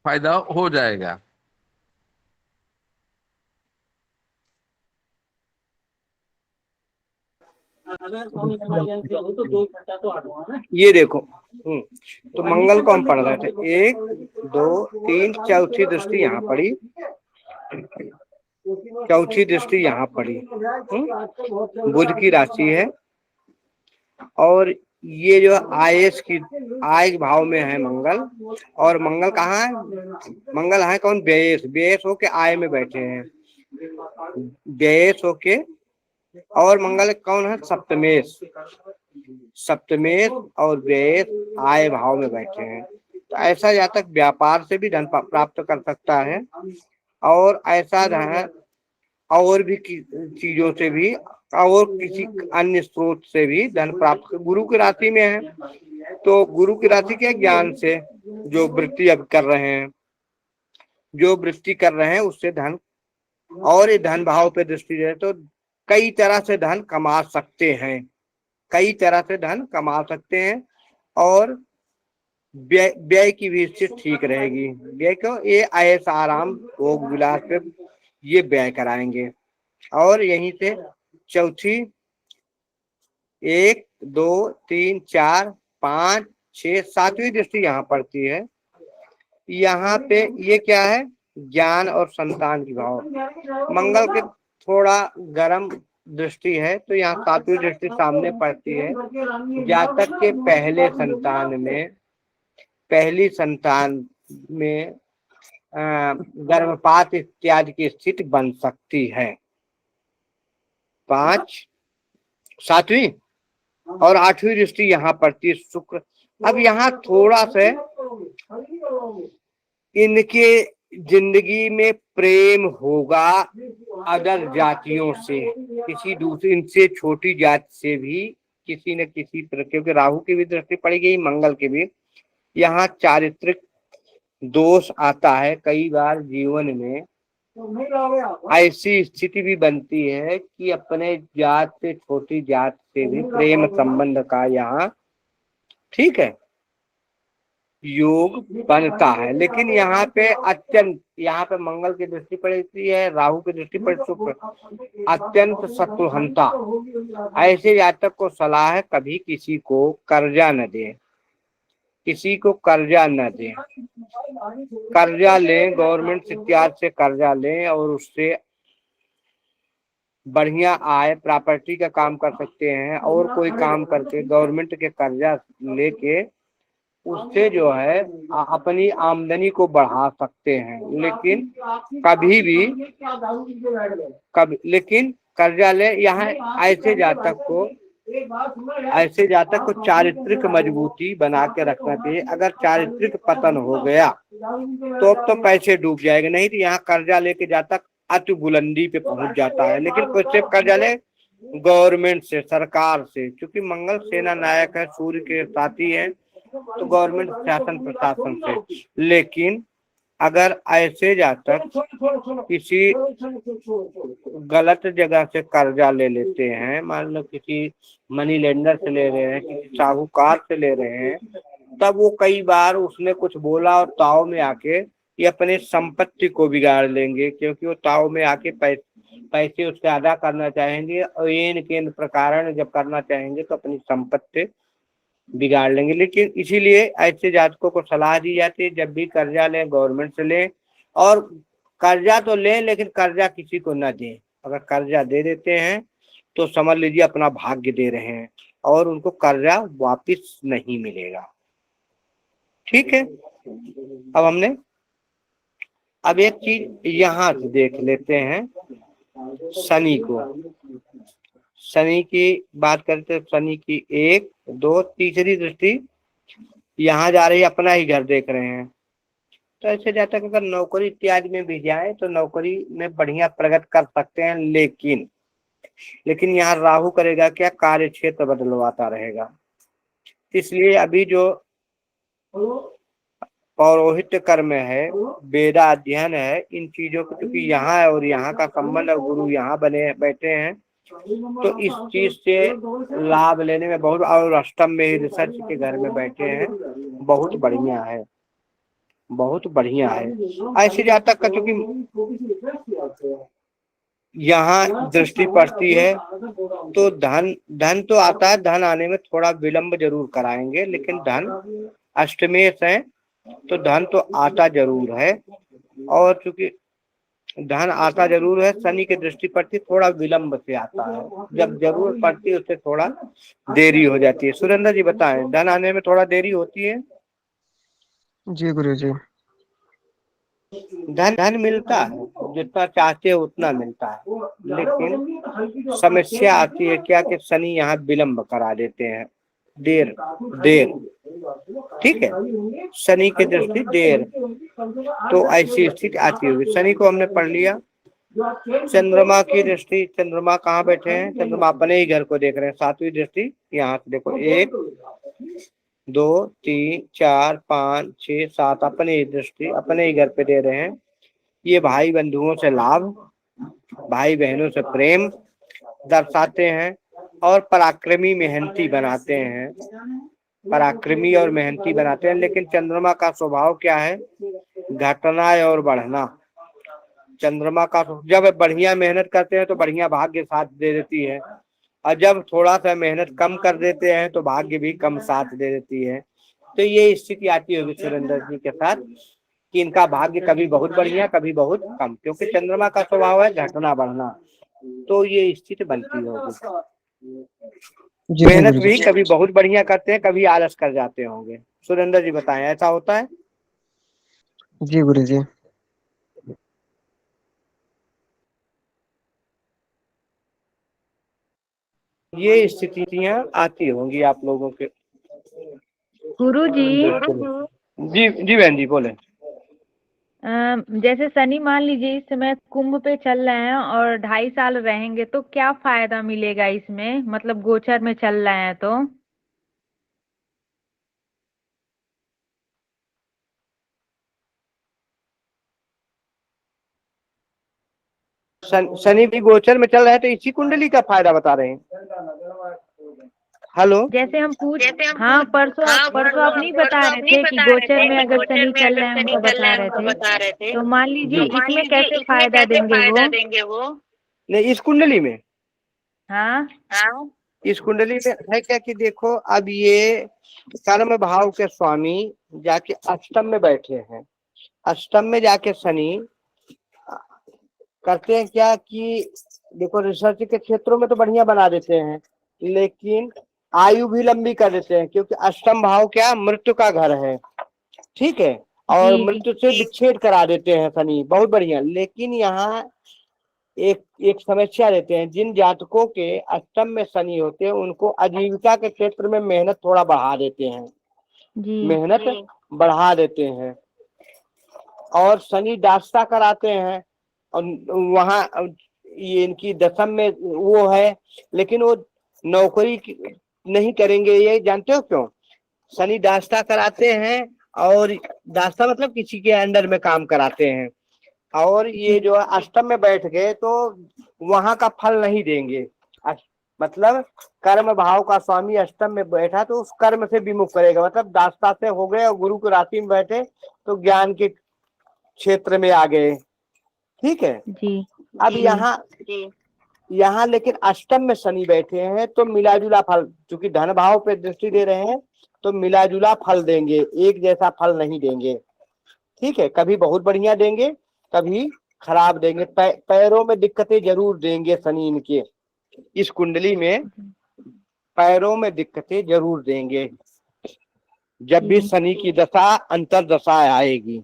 [SPEAKER 3] फायदा हो जाएगा।
[SPEAKER 8] ये देखो, तो मंगल को हम पढ़ रहे थे 1 2 3 चौथी दृष्टि यहाँ पड़ी, चौथी दृष्टि यहाँ पड़ी। बुध की राशि है और ये जो आयस की आय भाव में है मंगल, और मंगल कहाँ है, मंगल है कौन, व्ययेश। व्ययेश होके आय में बैठे हैं, व्ययेश होके। और मंगल कौन है, सप्तमेश। सप्तमेश और व्ययेश आय भाव में बैठे हैं। तो ऐसा जातक व्यापार से भी धन प्राप्त कर सकता है और ऐसा धन और भी चीजों से भी और किसी अन्य स्रोत से भी धन प्राप्त। गुरु की राशि में है तो गुरु की राशि के ज्ञान से जो वृत्ति अब कर रहे हैं, जो वृत्ति कर रहे हैं उससे धन, और ये धन भाव पे दृष्टि दे तो कई तरह से धन कमा सकते हैं, कई तरह से धन कमा सकते हैं। और व्यय की भी स्थिति ठीक रहेगी। व्यय को ये ऐसा आराम भोग विलास पे ये व्यय कराएंगे। और यहीं से चौथी 1 2 3 4 5 6 7वीं दृष्टि यहाँ पड़ती है। यहाँ पे ये क्या है, ज्ञान और संतान की भाव। मंगल के थोड़ा गर्म दृष्टि है तो यहाँ 7वीं दृष्टि सामने पड़ती है। जातक के पहले संतान में, पहली संतान में गर्भपात इत्यादि की स्थिति बन सकती है। 5 7वीं और 8वीं दृष्टि यहाँ पड़ती है शुक्र। अब यहाँ थोड़ा सा इनके जिंदगी में प्रेम होगा अदर जातियों से, किसी दूसरी इनसे छोटी जाति से भी किसी न किसी तरह, क्योंकि राहु की भी दृष्टि पड़ी गई, मंगल की भी। यहाँ चारित्रिक दोष आता है। कई बार जीवन में ऐसी स्थिति भी बनती है कि अपने जात से छोटी जात से भी प्रेम संबंध का यहाँ, ठीक है, योग बनता है। लेकिन यहाँ पे अत्यंत, यहाँ पे मंगल की दृष्टि पड़ती है, राहु की दृष्टि पड़ती, शुक्र, अत्यंत शत्रुहंता। ऐसे जातक को सलाह है कभी किसी को कर्जा न दे, किसी को कर्जा न दें। कर्जा लें, गवर्नमेंट इत्यादि से कर्जा लें और उससे बढ़िया आय, प्रॉपर्टी का काम कर सकते हैं और कोई काम करके गवर्नमेंट के कर्जा लेके उससे जो है अपनी आमदनी को बढ़ा सकते हैं। लेकिन कभी भी लेकिन कर्जा ले, यहाँ ऐसे जातक को चारित्रिक मजबूती बना के रखना चाहिए। अगर चारित्रिक पतन हो गया तो पैसे डूब जाएंगे, नहीं तो यहाँ कर्जा लेके जातक अति बुलंदी पे पहुंच जाता है। लेकिन कुछ कर्जा ले गवर्नमेंट से, सरकार से, क्योंकि मंगल सेना नायक है, सूर्य के साथी है, तो गवर्नमेंट शासन प्रशासन से। लेकिन अगर ऐसे जातक किसी गलत जगह से कर्जा ले लेते हैं, मान लो किसी मनी लेंडर से ले रहे हैं, किसी साहूकार से ले रहे हैं, तब वो कई बार उसने कुछ बोला और ताव में आके ये अपने संपत्ति को बिगाड़ लेंगे, क्योंकि वो ताव में आके पैसे उससे अदा करना चाहेंगे और इन प्रकार जब करना चाहेंगे तो अपनी संपत्ति बिगाड़ लेंगे। लेकिन इसीलिए ऐसे जातकों को सलाह दी जाती है जब भी कर्जा लें गवर्नमेंट से लें, और कर्जा तो लें लेकिन कर्जा किसी को न दें। अगर कर्जा दे देते हैं तो समझ लीजिए अपना भाग्य दे रहे हैं और उनको कर्जा वापस नहीं मिलेगा। ठीक है, अब एक चीज यहाँ से देख लेते हैं, शनि को। शनि की बात करते हैं, शनि की 1 2 तीसरी दृष्टि यहाँ जा रही है, अपना ही घर देख रहे हैं। तो ऐसे जाता है अगर नौकरी इत्यादि में भी जाए तो नौकरी में बढ़िया प्रगति कर सकते हैं। लेकिन यहाँ राहु करेगा क्या, कार्य क्षेत्र बदलवाता रहेगा। इसलिए अभी जो पौरोहित्य कर्म है, वेदा अध्ययन है, इन चीजों को, क्योंकि यहाँ है और यहाँ का संबंध और गुरु यहाँ बने बैठे हैं, तो इस चीज से लाभ लेने में बहुत, और अष्टम में रिसर्च के घर में बैठे हैं, बहुत बढ़िया है, बहुत बढ़िया है। ऐसे जातक का क्योंकि यहाँ दृष्टि पड़ती है तो धन तो आता है, धन आने में थोड़ा विलंब जरूर कराएंगे, लेकिन धन अष्टमेश है तो धन तो आता जरूर है। और चूंकि धन आता जरूर है, शनि की दृष्टि पड़ती थोड़ा विलंब से आता है, जब जरूरत पड़ती है उससे थोड़ा देरी हो जाती है। सुरेंद्र जी बताएं, धन आने में थोड़ा देरी होती है?
[SPEAKER 1] जी गुरु जी।
[SPEAKER 8] धन मिलता है, जितना चाहते हो उतना मिलता है, लेकिन समस्या आती है क्या कि शनि यहाँ विलंब करा देते हैं, देर। ठीक है, शनि की दृष्टि देर, तो ऐसी स्थिति आती होगी। शनि को हमने पढ़ लिया। चंद्रमा की दृष्टि, चंद्रमा कहाँ बैठे हैं, चंद्रमा अपने ही घर को देख रहे हैं, 7वीं दृष्टि यहाँ से देखो, 1 2 3 4 5 6 7, अपने ही दृष्टि अपने ही घर पे दे रहे हैं। ये भाई बंधुओं से लाभ, भाई बहनों से प्रेम दर्शाते हैं और पराक्रमी मेहनती बनाते हैं, पराक्रमी और मेहनती बनाते हैं। लेकिन चंद्रमा का स्वभाव क्या है, घटना और बढ़ना। चंद्रमा का जब बढ़िया मेहनत करते हैं तो बढ़िया भाग्य साथ दे देती है, और जब थोड़ा सा मेहनत कम कर देते हैं तो भाग्य भी कम साथ दे देती है। तो ये स्थिति आती होगी सुरेंद्र जी के साथ कि इनका भाग्य कभी बहुत बढ़िया कभी बहुत कम, क्योंकि चंद्रमा का स्वभाव है घटना बढ़ना, तो ये स्थिति बनती होगी। मेहनत भी कभी बहुत बढ़िया करते हैं, कभी आलस कर जाते होंगे। सुरेंद्र जी बताएं, ऐसा होता है?
[SPEAKER 1] जी गुरु जी।
[SPEAKER 8] ये स्थितियां आती होंगी आप लोगों के।
[SPEAKER 2] गुरुजी,
[SPEAKER 8] जी जी बहन जी बोले।
[SPEAKER 2] जैसे शनि मान लीजिए इस समय कुंभ पे चल रहे हैं और 2.5 साल रहेंगे, तो क्या फायदा मिलेगा इसमें, मतलब गोचर में चल रहे हैं तो?
[SPEAKER 8] शनि भी गोचर में चल रहा है तो इसी कुंडली का फायदा बता रहे हैं। हेलो,
[SPEAKER 2] जैसे हम हाँ, परसों आप नहीं बता रहे थे कि गोचर में अगर शनि चल रहे हैं उनका बता रहे थे, तो मान लीजिए इसमें कैसे फायदा देंगे वो?
[SPEAKER 8] नहीं इस कुंडली में,
[SPEAKER 2] हाँ,
[SPEAKER 8] इस कुंडली में है क्या कि देखो अब ये कर्म भाव के स्वामी जाके अष्टम में बैठे हैं। अष्टम में जाके शनि करते हैं क्या कि देखो रिसर्च के क्षेत्रों में तो बढ़िया बना देते हैं, लेकिन आयु भी लंबी कर देते हैं, क्योंकि अष्टम भाव क्या मृत्यु का घर है, ठीक है, और
[SPEAKER 2] जी,
[SPEAKER 8] मृत्यु से विच्छेद करा देते हैं शनि, बहुत बढ़िया। लेकिन यहाँ एक एक समस्या रहते हैं, जिन जातकों के अष्टम में शनि होते हैं उनको आजीविका के क्षेत्र में मेहनत थोड़ा बढ़ा देते हैं,
[SPEAKER 2] जी,
[SPEAKER 8] मेहनत बढ़ा देते हैं, और शनि दास्ता कराते हैं, और वहाँ ये इनकी दशम में वो है, लेकिन वो नौकरी नहीं करेंगे, ये जानते हो क्यों? शनि दास्ता कराते हैं, और दास्ता मतलब किसी के अंडर में काम कराते हैं, और ये जो अष्टम में बैठ गए तो वहां का फल नहीं देंगे। मतलब कर्म भाव का स्वामी अष्टम में बैठा तो उस कर्म से विमुख करेगा, मतलब दास्ता से हो गए, और गुरु की राशि में बैठे तो ज्ञान के क्षेत्र में आ गए, ठीक है।
[SPEAKER 2] जी,
[SPEAKER 8] अब यहाँ लेकिन अष्टम में शनि बैठे हैं तो मिला जुला फल, क्योंकि धन भाव पे दृष्टि दे रहे हैं तो मिला जुला फल देंगे, एक जैसा फल नहीं देंगे, ठीक है। कभी बहुत बढ़िया देंगे, कभी खराब देंगे, पैरों में दिक्कतें जरूर देंगे शनि इनके, इस कुंडली में पैरों में दिक्कतें जरूर देंगे। जब भी शनि की दशा अंतर दशा आएगी,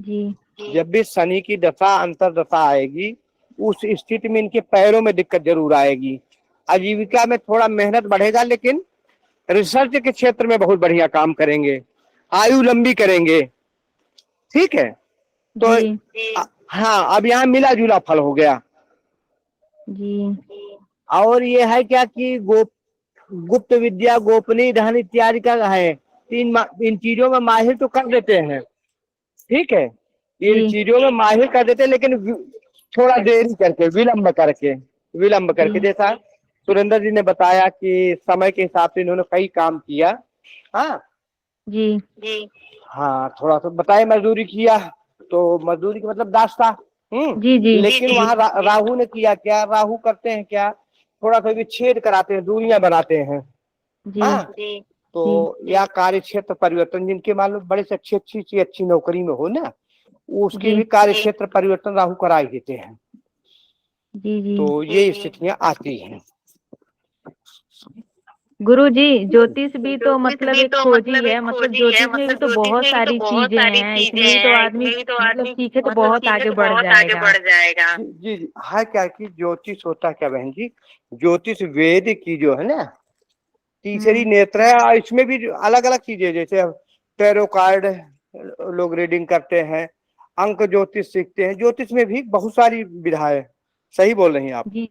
[SPEAKER 2] जी,
[SPEAKER 8] जब भी शनि की दशा अंतर दशा आएगी, उस स्थिति में इनके पैरों में दिक्कत जरूर आएगी। आजीविका में थोड़ा मेहनत बढ़ेगा, लेकिन रिसर्च के क्षेत्र में बहुत बढ़िया काम करेंगे, आयु लंबी करेंगे, ठीक है। तो हाँ, अब यहाँ मिला जुला फल हो गया
[SPEAKER 2] जी,
[SPEAKER 8] और ये है क्या कि गुप्त विद्या, गोपनीय धन इत्यादि का है, इन चीजों में माहिर तो कर देते हैं, ठीक है, इन चीजों में माहिर कर देते हैं, लेकिन थोड़ा देरी करके, विलंब करके जैसा सुरेंद्र जी ने बताया कि समय के हिसाब से इन्होंने कई काम किया। हाँ
[SPEAKER 2] जी,
[SPEAKER 8] हाँ, थोड़ा सा बताए, मजदूरी किया तो मजदूरी का मतलब दास्ता,
[SPEAKER 2] जी, जी,
[SPEAKER 8] लेकिन वहाँ राहु ने किया क्या, राहु करते हैं क्या, थोड़ा सा विच्छेद कराते हैं, दूरियां बनाते हैं। हाँ, तो या कार्य क्षेत्र परिवर्तन, जिनके मालूम बड़े से अच्छी नौकरी में हो ना, उसकी भी कार्य क्षेत्र परिवर्तन राहु करा ही देते हैं।
[SPEAKER 2] जी,
[SPEAKER 8] तो ये स्थितियां आती हैं।
[SPEAKER 2] गुरुजी, ज्योतिष भी तो मतलब एक खोज ही है, मतलब ज्योतिष में भी तो बहुत सारी चीजें हैं, इसमें भी तो आदमी मतलब सीखे तो बहुत आगे बढ़ जाएगा।
[SPEAKER 8] जी जी, है क्या कि ज्योतिष होता क्या बहन जी, ज्योतिष वेद की जो है ना तीसरी नेत्र है, और इसमें भी अलग अलग चीजें, जैसे टैरो कार्ड लोग रीडिंग करते हैं, अंक ज्योतिष सीखते हैं, ज्योतिष में भी बहुत सारी विधाएं, सही बोल रही हैं आप।
[SPEAKER 2] जी,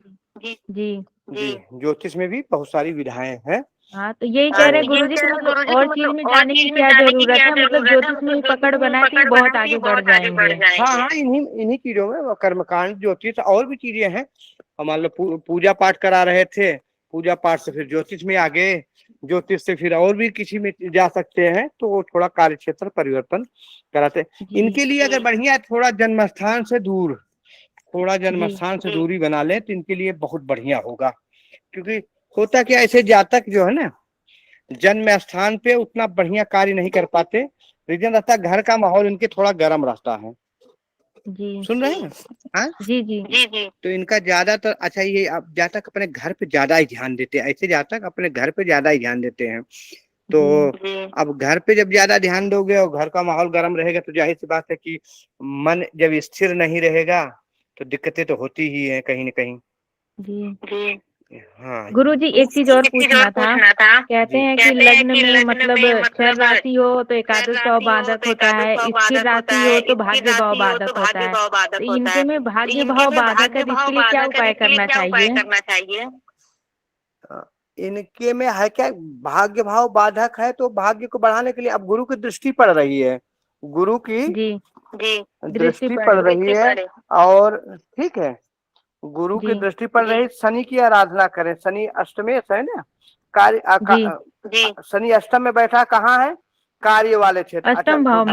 [SPEAKER 2] जी,
[SPEAKER 8] जी, ज्योतिष में भी बहुत सारी विधाएं हैं।
[SPEAKER 2] हाँ, तो यही कह रहे गुरुजी कि मतलब और चीज में जाने की क्या जरूरत है, मतलब ज्योतिष में ही पकड़ बना के बहुत आगे बढ़ जाएंगे।
[SPEAKER 8] हाँ हाँ, इन्हीं चीजों में कर्मकांड, ज्योतिष, और भी चीजें हैं। मान लो पूजा पाठ करा रहे थे, पूजा पाठ से फिर ज्योतिष में आ गए, ज्योतिष से फिर और भी किसी में जा सकते हैं, तो वो थोड़ा कार्य क्षेत्र परिवर्तन कराते हैं। इनके लिए अगर बढ़िया थोड़ा जन्मस्थान से दूरी बना ले तो इनके लिए बहुत बढ़िया होगा, क्योंकि होता क्या, ऐसे जातक जो है ना जन्म स्थान पे उतना बढ़िया कार्य नहीं कर पाते, रीजन रहता है घर का माहौल इनके थोड़ा गर्म रहता है।
[SPEAKER 2] जी,
[SPEAKER 8] सुन रहे हैं? हाँ
[SPEAKER 2] जी, जी,
[SPEAKER 8] तो इनका ज्यादातर, अच्छा ये अब जातक अपने घर पे ज्यादा ही ध्यान देते हैं, ऐसे जातक अपने घर पे ज्यादा ही ध्यान देते हैं। तो अब घर पे जब ज्यादा ध्यान दोगे और घर का माहौल गर्म रहेगा तो जाहिर सी बात है कि मन जब स्थिर नहीं रहेगा तो दिक्कतें तो होती ही है कहीं ना कहीं। हाँ
[SPEAKER 2] गुरुजी एक चीज और पूछना था। कहते
[SPEAKER 8] जी
[SPEAKER 2] हैं कि लग्न में मतलब चर राशि हो तो एकादश भाव बाधक होता है, स्थिर राशि हो तो भाग्य भाव बाधक होता है। तो इनके में भाग्य भाव बाधक है, तो इसके लिए क्या उपाय करना चाहिए?
[SPEAKER 8] इनके में है क्या, भाग्य भाव बाधक है तो भाग्य को बढ़ाने के लिए अब गुरु की दृष्टि पड़ रही है, गुरु की
[SPEAKER 2] जी
[SPEAKER 8] दृष्टि पड़ रही है। और ठीक है, गुरु की
[SPEAKER 2] जी
[SPEAKER 8] दृष्टि पड़ रही, शनि की आराधना करें। शनि अष्टमेश है ना, कार्य
[SPEAKER 2] जी
[SPEAKER 8] शनि अष्टम में बैठा कहाँ है, कार्य वाले क्षेत्र। अच्छा
[SPEAKER 2] अष्टम भाव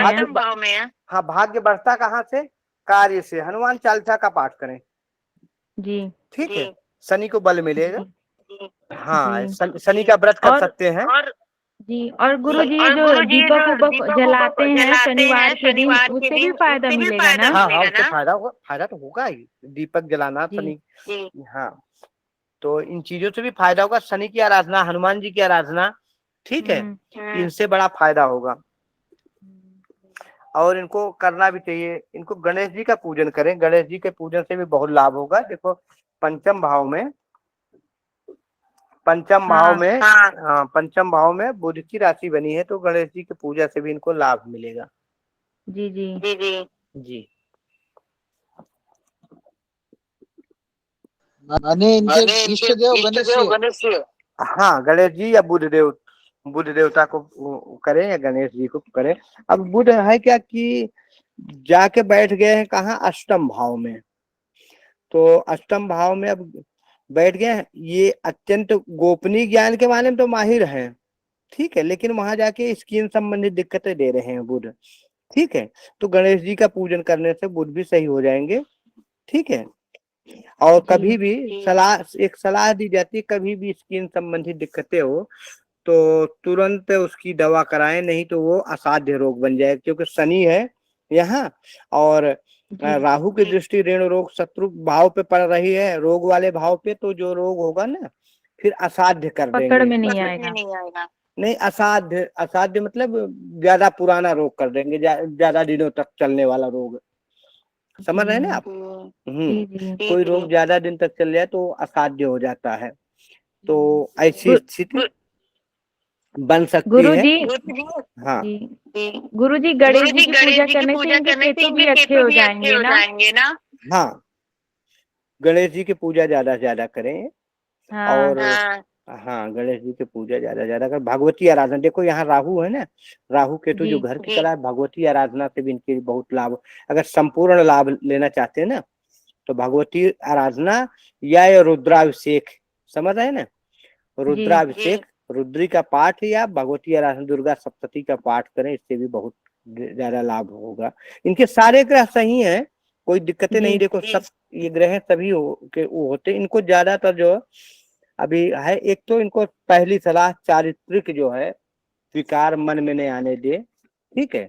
[SPEAKER 2] में है।
[SPEAKER 8] हाँ, भाग्य बढ़ता कहाँ से, कार्य से। हनुमान चालीसा का पाठ करें,
[SPEAKER 2] जी
[SPEAKER 8] ठीक है, शनि को बल मिलेगा।
[SPEAKER 2] जी
[SPEAKER 8] हाँ,
[SPEAKER 2] जी
[SPEAKER 8] शनि का व्रत कर
[SPEAKER 2] और
[SPEAKER 8] सकते हैं।
[SPEAKER 2] जी और गुरुजी ये जो दीपक उपक जलाते हैं शनिवार के दिन, उससे भी फायदा मिलेगा ना?
[SPEAKER 8] हाँ हाँ, उससे फायदा तो होगा ही, दीपक जलाना
[SPEAKER 2] जी
[SPEAKER 8] शनि। हाँ, तो इन चीजों से भी फायदा होगा। शनि की आराधना, हनुमान जी की आराधना, ठीक है, इनसे बड़ा फायदा होगा। और इनको करना भी चाहिए। इनको गणेश जी का पूजन करें, गणेश जी के पूजन से भी बहुत लाभ होगा। देखो पंचम भाव में, पंचम भाव में बुध की राशि बनी है, तो गणेश जी की पूजा से भी इनको लाभ मिलेगा।
[SPEAKER 2] जी जी
[SPEAKER 8] जी
[SPEAKER 5] माने इनके इष्ट देव गणेश जी।
[SPEAKER 8] हाँ, गणेश जी या बुध देवता को करें या गणेश जी को करें। अब बुध है क्या कि जाके बैठ गए हैं कहाँ, अष्टम भाव में। तो अष्टम भाव में अब बैठ गए हैं, ये अत्यंत गोपनीय ज्ञान के मामले में तो माहिर हैं, ठीक है, लेकिन वहां जाके स्किन संबंधित दिक्कतें दे रहे हैं बुध, ठीक है। तो गणेश जी का पूजन करने से बुध भी सही हो जाएंगे, ठीक है। और कभी भी एक सलाह दी जाती है, कभी भी स्किन संबंधी दिक्कतें हो तो तुरंत उसकी दवा कराएं, नहीं तो वो असाध्य रोग बन जाए, क्योंकि शनि है यहाँ। और राहु की दृष्टि ऋण रोग शत्रु भाव पे पड़ रही है, रोग वाले भाव पे, तो जो रोग होगा ना फिर असाध्य कर
[SPEAKER 2] पकड़
[SPEAKER 8] देंगे।
[SPEAKER 2] में नहीं आएगा।
[SPEAKER 8] नहीं, असाध्य मतलब ज्यादा पुराना रोग कर देंगे, ज्यादा दिनों तक चलने वाला रोग, समझ रहे हैं ना आप।
[SPEAKER 2] जी
[SPEAKER 8] कोई रोग ज्यादा दिन तक चल जाए तो असाध्य हो जाता है, तो ऐसी स्थिति बन सकती है। हाँ,
[SPEAKER 2] गुरुजी गणेश जी की पूजा करने से इनके केतु भी अच्छे हो जाएंगे ना?
[SPEAKER 8] हाँ, गणेश जी की पूजा ज्यादा से ज्यादा करें। और हाँ, गणेश जी की पूजा ज्यादा कर। भगवती आराधना, देखो यहाँ राहु है ना, राहु केतु जो घर की कला है, भगवती आराधना से भी इनके बहुत लाभ। अगर संपूर्ण लाभ लेना चाहते हैं ना तो भगवती आराधना या ये रुद्राभिषेक, समझ रहे हैं ना, रुद्राभिषेक, रुद्री का पाठ या भगवती आराधना, दुर्गा सप्तती का पाठ करें, इससे भी बहुत ज्यादा लाभ होगा। इनके सारे ग्रह सही हैं, कोई दिक्कतें नहीं। देखो सब ये ग्रह सभी वो होते, इनको ज्यादातर जो अभी है, एक तो इनको पहली सलाह चारित्रिक जो है विकार मन में नहीं आने दे, ठीक है।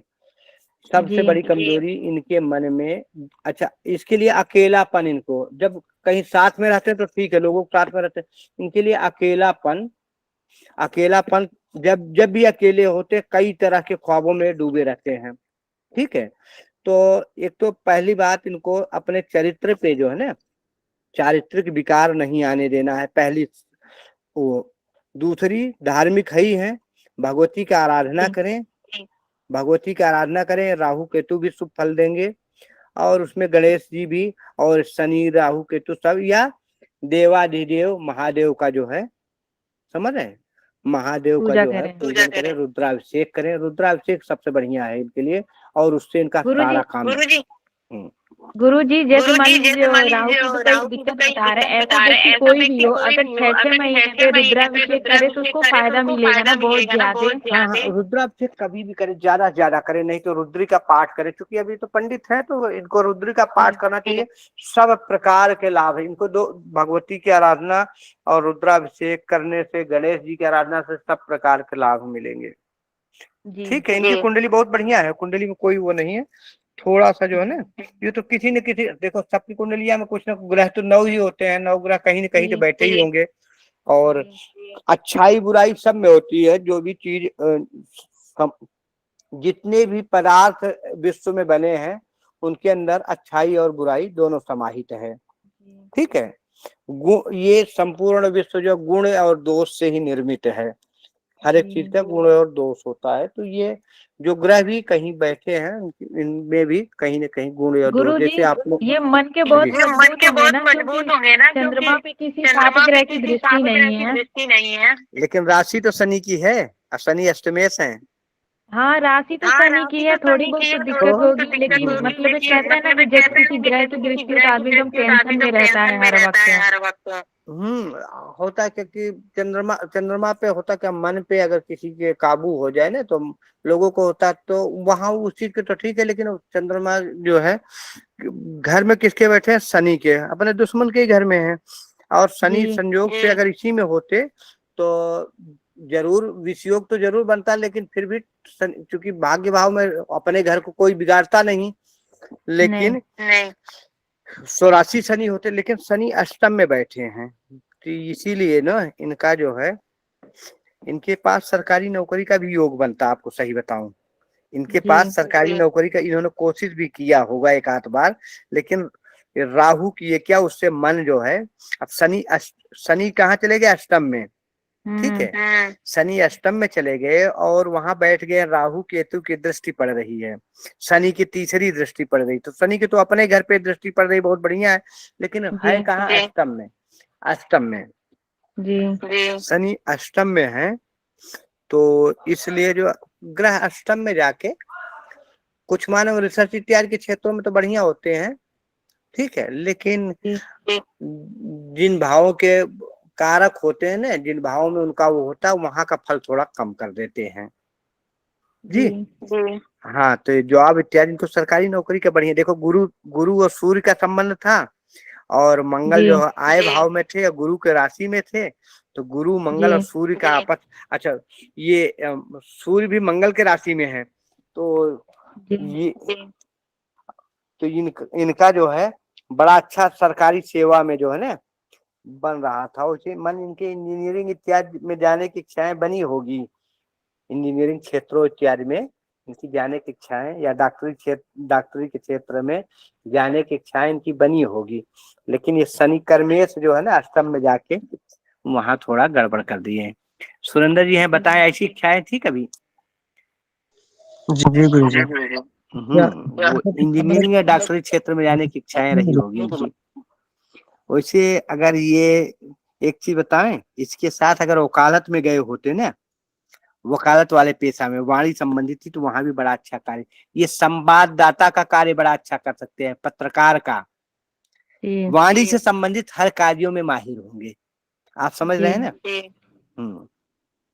[SPEAKER 8] सबसे बड़ी कमजोरी इनके मन में, अच्छा इसके लिए अकेलापन, इनको जब कहीं साथ में रहते हैं तो ठीक है, लोगों के साथ में रहते हैं, इनके लिए अकेलापन जब भी अकेले होते कई तरह के ख्वाबों में डूबे रहते हैं, ठीक है। तो एक तो पहली बात, इनको अपने चरित्र पे जो है ना चारित्रिक विकार नहीं आने देना है, पहली वो। दूसरी, धार्मिक ही है, भगवती का आराधना करें, भगवती का आराधना करें, राहु केतु भी शुभ फल देंगे। और उसमें गणेश जी भी, और शनि राहु केतु सब, या देवाधिदेव महादेव का जो है, समझ रहे हैं, महादेव का जो है पूजन करें, रुद्राभिषेक करें। रुद्राभिषेक सबसे बढ़िया है इनके लिए, और उससे इनका सारा काम।
[SPEAKER 2] गुरुजी जैसे मान लीजिए राहु की कई दिक्कत बता रहे हैं, ऐसा व्यक्ति कोई भी हो अगर 6-6 महीने पे रुद्राभिषेक करे तो उसको फायदा मिलेगा ना बहुत ज्यादा?
[SPEAKER 8] हाँ, रुद्राभिषेक कभी भी करे, ज्यादा से ज्यादा करे, नहीं तो रुद्री का पाठ करे, क्योंकि अभी तो पंडित है तो इनको रुद्री का पाठ करना चाहिए। सब प्रकार के लाभ है इनको, दो भगवती की आराधना और रुद्राभिषेक करने से, गणेश जी की आराधना से सब प्रकार के लाभ मिलेंगे, ठीक है। इनकी कुंडली बहुत बढ़िया है, कुंडली में कोई वो नहीं है, थोड़ा सा जो है ना, ये तो किसी न किसी, देखो सबकी कुंडलिया में कुछ ना ग्रह तो 9 ही होते हैं, 9 ग्रह कहीं न कहीं तो बैठे ही होंगे। और अच्छाई बुराई सब में होती है, जो भी चीज जितने भी पदार्थ विश्व में बने हैं उनके अंदर अच्छाई और बुराई दोनों समाहित है, ठीक है। ये संपूर्ण विश्व जो गुण और दोष से ही निर्मित है। हर एक चीज का गुण और दोष होता है। तो ये जो ग्रह भी कहीं बैठे हैं इनमें भी कहीं न कहीं गुण और दोष,
[SPEAKER 2] गुरु
[SPEAKER 8] जैसे
[SPEAKER 2] जी
[SPEAKER 8] आप लोग
[SPEAKER 2] ये मन के बहुत
[SPEAKER 8] जी
[SPEAKER 2] मजबूत होंगे ना, क्योंकि चंद्रमा पे किसी सात ग्रह की दृष्टि नहीं है।
[SPEAKER 8] लेकिन राशि तो शनि की है और शनि अष्टमेश है।
[SPEAKER 2] हाँ, राशि तो शनि की है, थोड़ी बहुत तो दिक्कत होगी, लेकिन मतलब एक कहते हैं ना कि जब किसी ग्रह की दृष्टि हो तो आदमी एकदम टेंशन में रहता है हर वक्त।
[SPEAKER 8] होता है क्योंकि चंद्रमा पे होता क्या, मन पे अगर किसी के काबू हो जाए ना तो लोगों को होता है, तो वहां उस चीज के तो ठीक है, लेकिन चंद्रमा जो है घर में किसके बैठे हैं, शनि के, अपने दुश्मन के ही घर में है। और शनि संयोग से अगर इसी में होते तो जरूर विषयोग तो जरूर बनता, लेकिन फिर भी चूंकि भाग्य भाव में अपने घर को कोई बिगाड़ता नहीं, लेकिन स्वराशि शनि होते, लेकिन शनि अष्टम में बैठे हैं, तो इसीलिए ना इनका जो है, इनके पास सरकारी नौकरी का भी योग बनता। आपको सही बताऊं, इनके पास सरकारी नौकरी का इन्होंने कोशिश भी किया होगा एक आध बार, लेकिन राहु किए क्या, उससे मन जो है, अब शनि कहाँ चले गए, अष्टम में, ठीक है, शनि अष्टम में चले गए और वहां बैठ गए, राहु केतु की दृष्टि पड़ रही है, शनि की तीसरी दृष्टि पड़ रही, तो शनि की तो अपने घर पे दृष्टि पड़ रही, बहुत बढ़िया है, लेकिन है कहाँ, अष्टम में, अष्टम में शनि अष्टम में है। तो इसलिए जो ग्रह अष्टम में जाके कुछ मानव रिसर्च इत्यादि के क्षेत्रों में तो बढ़िया होते हैं, ठीक है, लेकिन जिन भावों के कारक होते हैं ना, जिन भावों में उनका वो होता है, वहां का फल थोड़ा कम कर देते हैं जी। हाँ, तो जॉब इत्यादि इनको सरकारी नौकरी का बढ़िया, देखो गुरु और सूर्य का संबंध था, और मंगल जो आय भाव में थे, गुरु के राशि में थे, तो गुरु मंगल और सूर्य का आपस, अच्छा ये सूर्य भी मंगल के राशि में है, तो ये तो इनका जो है बड़ा अच्छा सरकारी सेवा में जो है ना बन रहा था। उसे मन इनके इंजीनियरिंग इत्यादि में जाने की इच्छाएं बनी होगी, इंजीनियरिंग क्षेत्रों इत्यादि में इनकी जाने की इच्छाएं, या डॉक्टरी के क्षेत्र में जाने की इच्छाएं इनकी बनी होगी, लेकिन ये शनि कर्मेश जो है ना अष्टम में जाके वहां थोड़ा गड़बड़ कर दिए। सुरेंद्र जी हैं, बताएं ऐसी इच्छाएं थी कभी?
[SPEAKER 1] जी गुरु जी।
[SPEAKER 8] वो इंजीनियरिंग या डॉक्टरी क्षेत्र में जाने की इच्छाएं रही होगी इनकी। वैसे अगर ये एक चीज बताएं, इसके साथ अगर वकालत में गए होते ना, वकालत वाले पेशा में वाणी संबंधित थी, तो वहां भी बड़ा अच्छा कार्य, ये संवाददाता का कार्य बड़ा अच्छा कर सकते हैं, पत्रकार का, वाणी से संबंधित हर कार्यों में माहिर होंगे। आप समझ रहे हैं ना?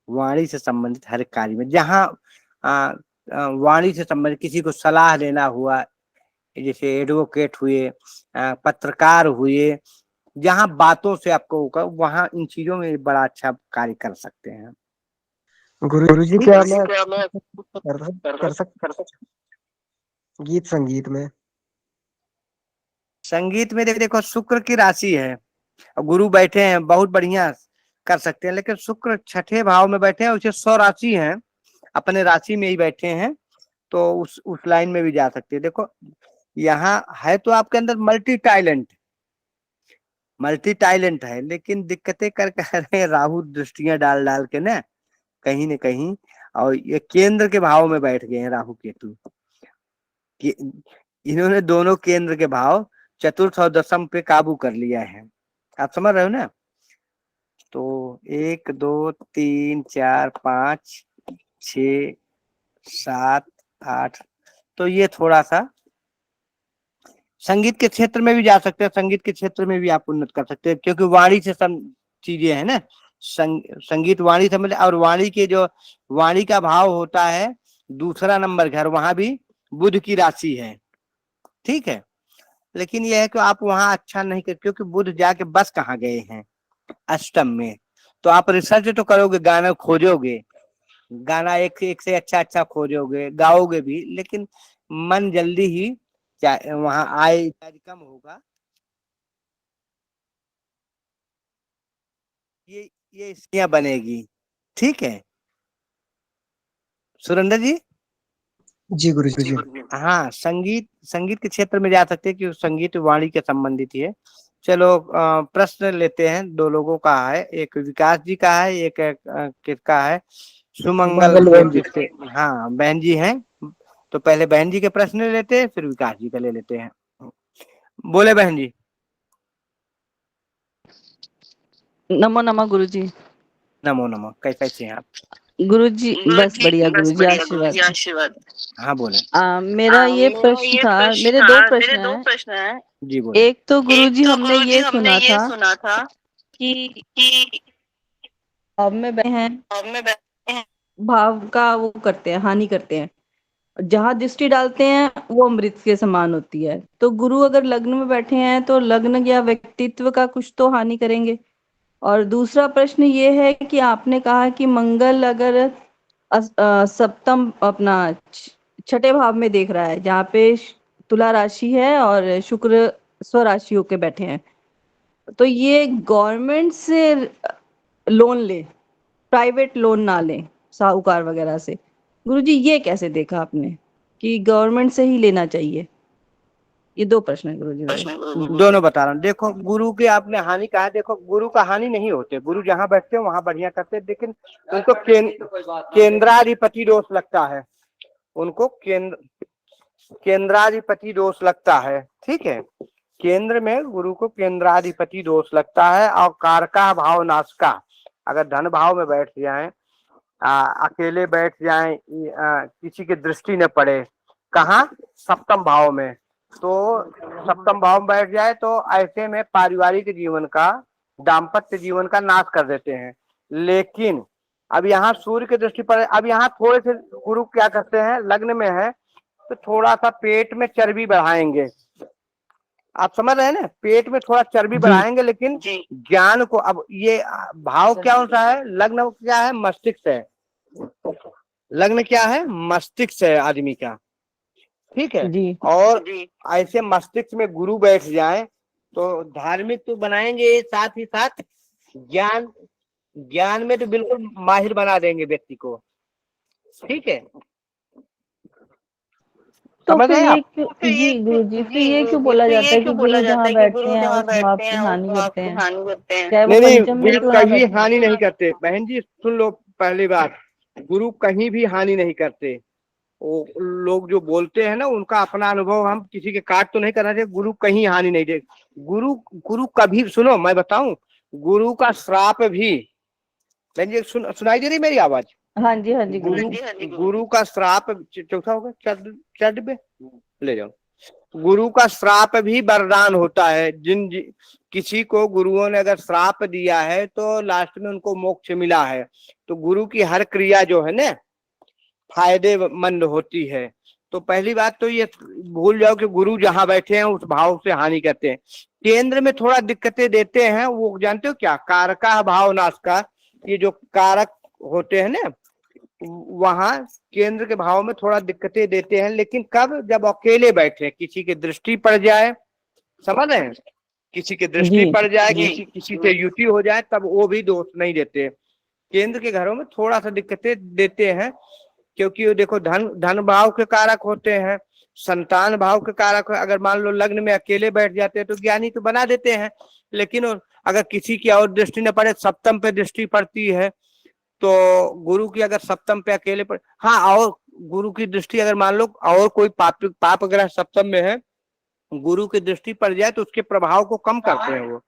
[SPEAKER 8] वाणी से संबंधित हर कार्य में, जहाँ वाणी से संबंधित किसी को सलाह लेना हुआ, जैसे एडवोकेट हुए, पत्रकार हुए, जहाँ बातों से आपको होगा, वहाँ इन चीजों में बड़ा अच्छा कार्य कर सकते हैं।
[SPEAKER 1] गुरु जी क्या मैं कर सकता गीत संगीत में?
[SPEAKER 8] संगीत में देखो शुक्र की राशि है, गुरु बैठे हैं, बहुत बढ़िया कर सकते हैं, लेकिन शुक्र छठे भाव में बैठे हैं, उसे 100 राशि है, अपने राशि में ही बैठे हैं, तो उस लाइन में भी जा सकते हैं। देखो यहाँ है तो आपके अंदर मल्टी टैलेंट है, लेकिन दिक्कतें कर रहे हैं राहु दृष्टियां डाल डाल के ना कहीं न कहीं, और ये केंद्र के भाव में बैठ गए हैं राहु केतु, इन्होंने दोनों केंद्र के भाव चतुर्थ और दशम पे काबू कर लिया है। आप समझ रहे हो ना? तो 1 2 3 4 5 6 7 8, तो ये थोड़ा सा संगीत के क्षेत्र में भी जा सकते हैं, संगीत के क्षेत्र में भी आप उन्नत कर सकते हैं, क्योंकि वाणी से सब चीजें है ना, संगीत वाणी से मतलब, और वाणी के जो वाणी का भाव होता है दूसरा नंबर घर, वहां भी बुध की राशि है, ठीक है, लेकिन यह है कि आप वहां अच्छा नहीं कर, क्योंकि बुध जाके बस कहाँ गए हैं, अष्टम में, तो आप रिसर्च तो करोगे, गाना खोजोगे, गाना एक से अच्छा खोजोगे, गाओगे भी, लेकिन मन जल्दी ही वहां आय कम होगा। ये स्थितियां बनेगी, ठीक है सुरेंद्र जी?
[SPEAKER 1] जी गुरु जी।
[SPEAKER 8] हाँ, संगीत के क्षेत्र में जा सकते हैं, कि संगीत वाणी के संबंधित है, चलो प्रश्न लेते हैं, 2 लोगों का है, एक विकास जी का है, एक किसका है, सुमंगल
[SPEAKER 1] मंगल बहन जी।
[SPEAKER 8] से। हाँ बहन जी हैं, तो पहले बहन जी के प्रश्न लेते हैं, फिर विकास जी का ले लेते हैं। बोले बहन जी।
[SPEAKER 9] नमो नमः गुरुजी।
[SPEAKER 8] नमो नमो, कैसे हैं आप?
[SPEAKER 9] गुरुजी बस बढ़िया गुरुजी, आशीर्वाद।
[SPEAKER 8] आशीर्वाद। हाँ बोले।
[SPEAKER 9] मेरा ये प्रश्न था, मेरे 2 प्रश्न हैं।
[SPEAKER 8] जी बोले।
[SPEAKER 9] एक तो गुरुजी हमने ये सुना था कि भाव में बैठे हैं, भाव का वो करते हैं, हानि करते हैं, जहां दृष्टि डालते हैं वो अमृत के समान होती है। तो गुरु अगर लग्न में बैठे हैं तो लग्न या व्यक्तित्व का कुछ तो हानि करेंगे। और दूसरा प्रश्न ये है कि आपने कहा कि मंगल अगर सप्तम अपना छठे भाव में देख रहा है, जहाँ पे तुला राशि है और शुक्र स्वराशि होके बैठे हैं, तो ये गवर्नमेंट से लोन ले, प्राइवेट लोन ना ले साहूकार वगैरह से। गुरुजी ये कैसे देखा आपने कि गवर्नमेंट से ही लेना चाहिए? ये 2 प्रश्न है गुरुजी मेरे।
[SPEAKER 8] दोनों बता रहा हूँ। देखो गुरु की आपने हानि कहा है, देखो गुरु का हानि नहीं होते, गुरु जहाँ बैठते हैं वहां बढ़िया करते हैं, लेकिन उनको केंद्राधिपति दोष लगता है, उनको केंद्राधिपति दोष लगता है। ठीक है, केंद्र में गुरु को केंद्राधिपति दोष लगता है। और कारका भाव नाश का, अगर धन भाव में बैठ जाए, अकेले बैठ जाए, किसी की दृष्टि न पड़े, कहाँ, सप्तम भाव में, तो सप्तम भाव में बैठ जाए तो ऐसे में पारिवारिक जीवन का, दाम्पत्य जीवन का नाश कर देते हैं। लेकिन अब यहाँ सूर्य की दृष्टि पर, अब यहाँ थोड़े से गुरु क्या करते हैं, लग्न में है तो थोड़ा सा पेट में चर्बी बढ़ाएंगे, आप समझ रहे हैं ना, पेट में थोड़ा चर्बी बढ़ाएंगे, लेकिन ज्ञान को, अब ये भाव क्या होता है, लग्न क्या है, मस्तिष्क है, लग्न क्या है, मस्तिष्क है आदमी का। ठीक है
[SPEAKER 9] जी।
[SPEAKER 8] और ऐसे मस्तिष्क में गुरु बैठ जाए तो धार्मिक तो बनाएंगे, साथ ही साथ ज्ञान में तो बिल्कुल माहिर बना देंगे व्यक्ति को। ठीक है,
[SPEAKER 9] तो
[SPEAKER 8] समझ
[SPEAKER 9] फिर
[SPEAKER 8] रहे हैं
[SPEAKER 9] ये
[SPEAKER 8] आप?
[SPEAKER 9] क्यों जी गुरुजी, फिर ये क्यों बोला जाता है कि गुरु जहाँ बैठते हैं उस भाव की हानि करते हैं, चाहे वो
[SPEAKER 8] नहीं,
[SPEAKER 9] पंचम में
[SPEAKER 8] गुरु
[SPEAKER 9] क्यों ना
[SPEAKER 8] कहीं
[SPEAKER 9] बैठे?
[SPEAKER 8] हानि नहीं करते बहन जी, सुन लो पहली बात, गुरु कहीं भी हानि नहीं करते। वो लोग जो बोलते हैं ना, उनका अपना अनुभव, हम किसी के काट तो नहीं करना चाहिए, गुरु कहीं हानि नहीं दे। गुरु कभी, सुनो मैं बताऊं, गुरु का श्राप भी, बहन जी सुनाई दे रही मेरी आवाज?
[SPEAKER 9] हाँ जी, हाँ जी
[SPEAKER 8] गुरु का श्राप, चौथा होगा, चढ़ पे ले जाओ। गुरु का श्राप भी वरदान होता है। किसी को गुरुओं ने अगर श्राप दिया है तो लास्ट में उनको मोक्ष मिला है। तो गुरु की हर क्रिया जो है ना फायदेमंद होती है। तो पहली बात तो ये भूल जाओ कि गुरु जहां बैठे हैं उस भाव से हानि करते हैं। केंद्र में थोड़ा दिक्कतें देते हैं, वो जानते हो क्या, कारका भाव नाश का, ये जो कारक होते हैं ना, वहां केंद्र के भाव में थोड़ा दिक्कतें देते हैं। लेकिन कब, जब अकेले बैठे, किसी की दृष्टि पड़ जाए, समझ रहे हैं, किसी की दृष्टि पड़ जाए, किसी से युति हो जाए, तब वो भी दोष नहीं देते। केंद्र के घरों में थोड़ा सा दिक्कतें देते हैं, क्योंकि देखो धन भाव के कारक होते हैं, संतान भाव के कारक। अगर मान लो लग्न में अकेले बैठ जाते हैं तो ज्ञानी तो बना देते हैं, लेकिन अगर किसी की और दृष्टि न पड़े, सप्तम पे दृष्टि पड़ती है, तो गुरु की अगर सप्तम पे अकेले पड़े, हाँ, और गुरु की दृष्टि अगर मान लो और कोई पाप ग्रह सप्तम में है, गुरु की दृष्टि पड़ जाए तो उसके प्रभाव को कम करते हैं वो।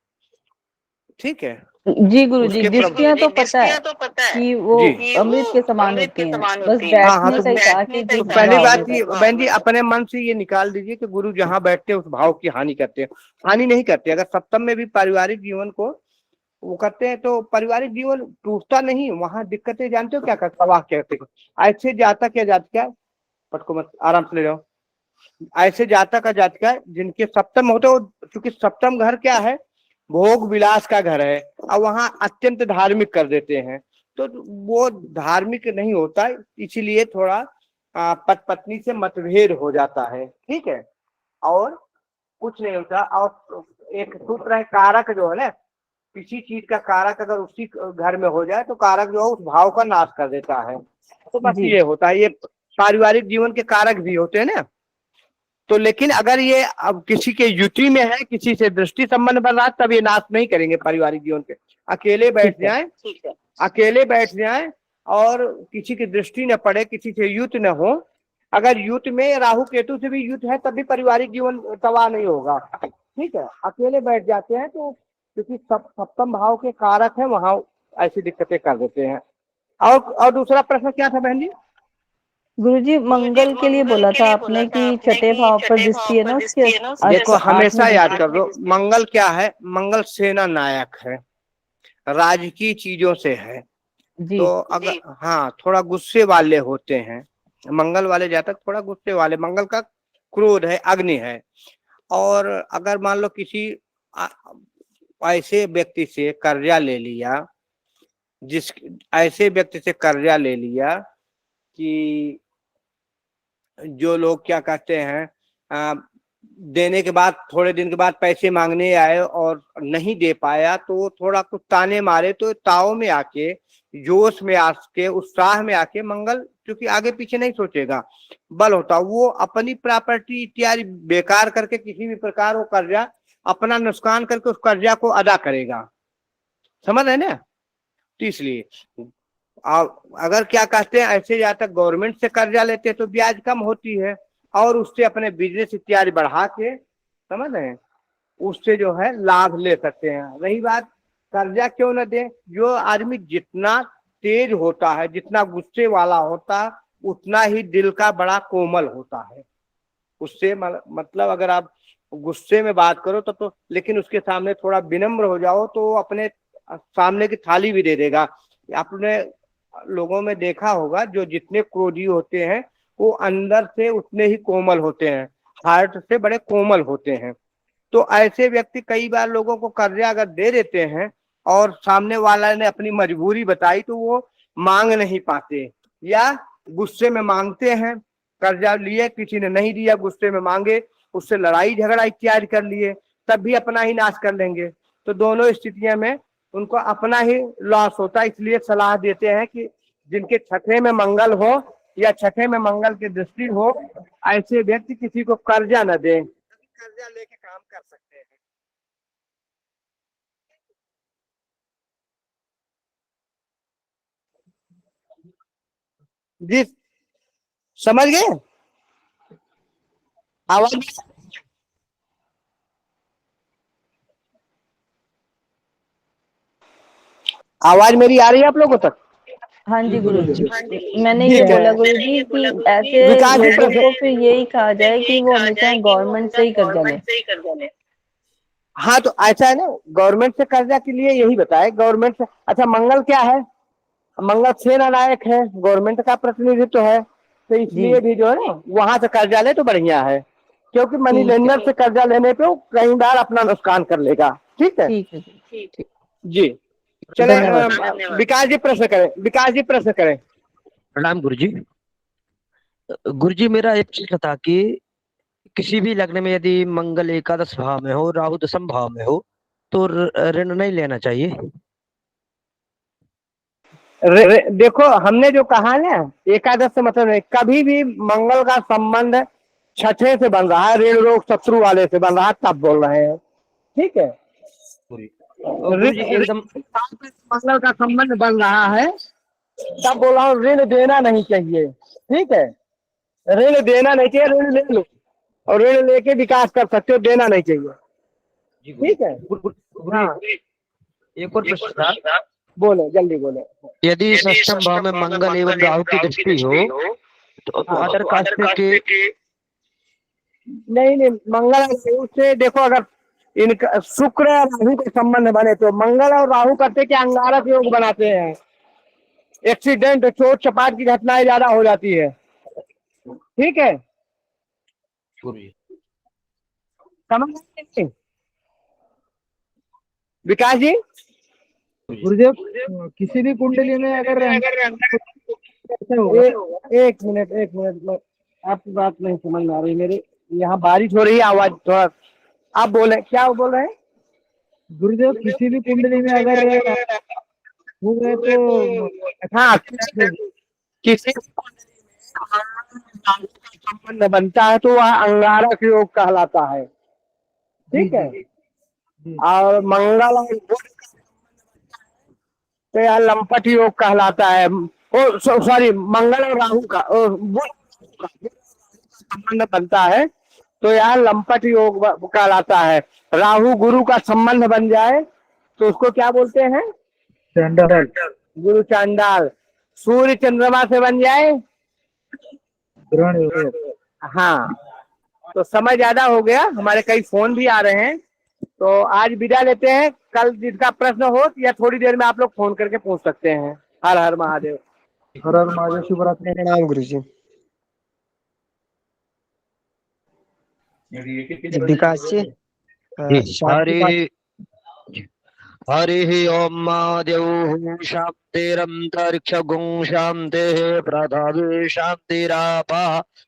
[SPEAKER 8] ठीक है
[SPEAKER 9] जी गुरुजी, दृष्टियां तो पता है कि वो अमृत के समान होती हैं, बस बैठने का ही कहा कि
[SPEAKER 8] तो पहली बात ये बहन जी, अपने मन से ये निकाल दीजिए कि गुरु जहाँ बैठते हैं उस भाव की हानि करते हैं। हानि नहीं करते। अगर सप्तम में भी पारिवारिक जीवन को वो करते हैं तो पारिवारिक जीवन टूटता नहीं, वहां दिक्कतें जानते हो क्या करता, वाह कहते हो, ऐसे जातक या जातिका, पटको मत, आराम से ले जाओ, ऐसे जातक का जातिका जिनके सप्तम होते हो, क्योंकि सप्तम घर क्या है, भोग विलास का घर है, और वहां अत्यंत धार्मिक कर देते हैं, तो वो धार्मिक नहीं होता, इसीलिए थोड़ा पत्नी से मतभेद हो जाता है। ठीक है, और कुछ नहीं होता। और एक सूत्र है, कारक जो है ना, किसी चीज का कारक अगर उसी घर में हो जाए तो कारक जो है उस भाव का नाश कर देता है। तो बस ये होता है, ये पारिवारिक जीवन के कारक भी होते हैं ना। तो लेकिन अगर ये अब किसी के युति में है, किसी से दृष्टि संबंध बन रहा है, तब ये नाश नहीं करेंगे पारिवारिक जीवन के। अकेले बैठ जाए, अकेले बैठ जाए और किसी की दृष्टि न पड़े, किसी से युत न हो। अगर युत में राहु केतु से भी युत है तब भी पारिवारिक जीवन तबाह नहीं होगा। ठीक है, अकेले बैठ जाते हैं तो क्योंकि सप्तम भाव के कारक है, वहां ऐसी दिक्कतें कर देते हैं। और दूसरा प्रश्न क्या था बहन जी?
[SPEAKER 9] गुरुजी मंगल के लिए बोला था आपने कि छठे भाव पर दृष्टि है ना उसके।
[SPEAKER 8] देखो हमेशा याद कर लो, मंगल क्या है? मंगल सेना नायक है, राजकीय चीजों से है। तो अगर हाँ थोड़ा गुस्से वाले होते हैं मंगल वाले, जातक थोड़ा गुस्से वाले, मंगल का क्रोध है, अग्नि है। और अगर मान लो किसी ऐसे व्यक्ति से कर्जा ले लिया, ऐसे व्यक्ति से कर्जा ले लिया कि जो लोग क्या कहते हैं देने के बाद थोड़े दिन के बाद पैसे मांगने आए और नहीं दे पाया, तो थोड़ा कुछ ताने मारे, तो ताव में आके, जोश में आके, उत्साह में आके मंगल क्योंकि आगे पीछे नहीं सोचेगा, बल होता, वो अपनी प्रॉपर्टी इत्यादि बेकार करके किसी भी प्रकार वो कर्जा अपना नुकसान करके उस कर्जा को अदा करेगा। समझ रहे ना? तो इसलिए अगर क्या कहते हैं ऐसे जातक गवर्नमेंट से कर्जा लेते हैं तो ब्याज कम होती है और उससे अपने बिजनेस इत्यादि बढ़ा के, समझ रहे हैं, उससे जो है लाभ ले सकते हैं। रही बात कर्जा क्यों न दें, जो आदमी जितना तेज होता है, जितना गुस्से वाला होता, उतना ही दिल का बड़ा कोमल होता है। उससे मतलब अगर आप गुस्से में बात करो तो लेकिन उसके सामने थोड़ा विनम्र हो जाओ तो अपने सामने की थाली भी दे देगा। आपने लोगों में देखा होगा जो जितने क्रोधी होते हैं वो अंदर से उतने ही कोमल होते हैं, हार्ट से बड़े कोमल होते हैं। तो ऐसे व्यक्ति कई बार लोगों को कर्जा अगर दे देते हैं और सामने वाला ने अपनी मजबूरी बताई तो वो मांग नहीं पाते, या गुस्से में मांगते हैं। कर्जा लिए, किसी ने नहीं दिया, गुस्से में मांगे, उससे लड़ाई झगड़ा इत्यादि कर लिए, तब भी अपना ही नाश कर लेंगे। तो दोनों स्थितियों में उनको अपना ही लॉस होता है। इसलिए सलाह देते हैं कि जिनके छठे में मंगल हो या छठे में मंगल की दृष्टि हो, ऐसे व्यक्ति किसी को कर्जा न दें, कर्जा लेके काम कर सकते हैं। जी समझ गए? आवाज मेरी आ रही है आप लोगों तक?
[SPEAKER 9] हाँ जी गुरुजी, मैंने ये बोला गुरुजी कि ऐसे लोगों को फिर यही कहा जाए कि वो हमेशा गवर्नमेंट से ही कर्जा ले।
[SPEAKER 8] हाँ तो ऐसा है ना, गवर्नमेंट से कर्जा के लिए यही बताए, गवर्नमेंट से। अच्छा मंगल क्या है? मंगल सेना नायक है, गवर्नमेंट का प्रतिनिधित्व है, तो इसलिए भी जो है ना वहां से कर्जा ले तो बढ़िया है, क्योंकि मनी लेंडर से कर्जा लेने पे वो कई बार अपना नुकसान कर लेगा। ठीक है जी, चले विकास जी प्रश्न करें, विकास जी प्रश्न करें।
[SPEAKER 10] प्रणाम गुरुजी। गुरुजी मेरा एक प्रश्न था कि किसी भी लग्न में यदि मंगल एकादश भाव में हो, राहु दशम भाव में हो, तो ऋण नहीं लेना चाहिए।
[SPEAKER 8] देखो हमने जो कहा ना, एकादश से मतलब नहीं, कभी भी मंगल का संबंध छठे से बन रहा है, ऋण रोग शत्रु वाले से बन रहा है, तब बोल रहे हैं। ठीक है, मंगल का संबंध बन रहा है तब बोल रहा हूँ, ऋण देना नहीं चाहिए। ठीक है, ऋण देना नहीं चाहिए, ऋण ले लो और ऋण लेके विकास कर सकते हो, देना नहीं चाहिए। ठीक है, हाँ
[SPEAKER 10] एक और प्रश्न था,
[SPEAKER 8] बोले जल्दी बोले।
[SPEAKER 10] यदि षष्ठम भाव में मंगल एवं राहु की दृष्टि हो तो अदर कास्ट के
[SPEAKER 8] नहीं मंगल से देखो, अगर इनका शुक्र और राहु के संबंध बने तो मंगल और राहु करते क्या अंगारक योग बनाते हैं, एक्सीडेंट चोट चपाट की घटनाएं ज्यादा हो जाती है। ठीक है, समझ विकास जी?
[SPEAKER 5] गुरुदेव किसी भी कुंडली में अगर
[SPEAKER 8] एक मिनट आपकी बात नहीं समझ में आ रही मेरे, यहाँ बारिश हो रही है, आवाज थोड़ा आप बोले, क्या बोल रहे हैं?
[SPEAKER 5] गुरुदेव किसी भी कुंडली में अगर हो गए तो
[SPEAKER 8] हाँ, किसी संबंध बनता है तो वह अंगारक योग कहलाता है, ठीक है। और मंगल और बुध तो यह लंपट योग कहलाता है। सॉरी, मंगल और राहु का बुध का संबंध बनता है तो यह लंपट योग कहलाता है। राहु गुरु का संबंध बन जाए तो उसको क्या बोलते हैं?
[SPEAKER 5] चांडाल।
[SPEAKER 8] गुरु चांडाल। सूर्य चंद्रमा से बन जाए,
[SPEAKER 5] ग्रहण योग।
[SPEAKER 8] हाँ। तो समय ज्यादा हो गया, हमारे कई फोन भी आ रहे हैं, तो आज विदा लेते हैं। कल जिसका प्रश्न हो या थोड़ी देर में आप लोग फोन करके पूछ सकते हैं। हर हर महादेव।
[SPEAKER 5] हर हर महादेव। शिवरात्रि।
[SPEAKER 1] प्रणाम गुरु जी। विकास जी, शांति
[SPEAKER 10] हरि हरि ओम महादेव शांतिरंतरिक्षगुं शांति पृथ्वी शांतिरापा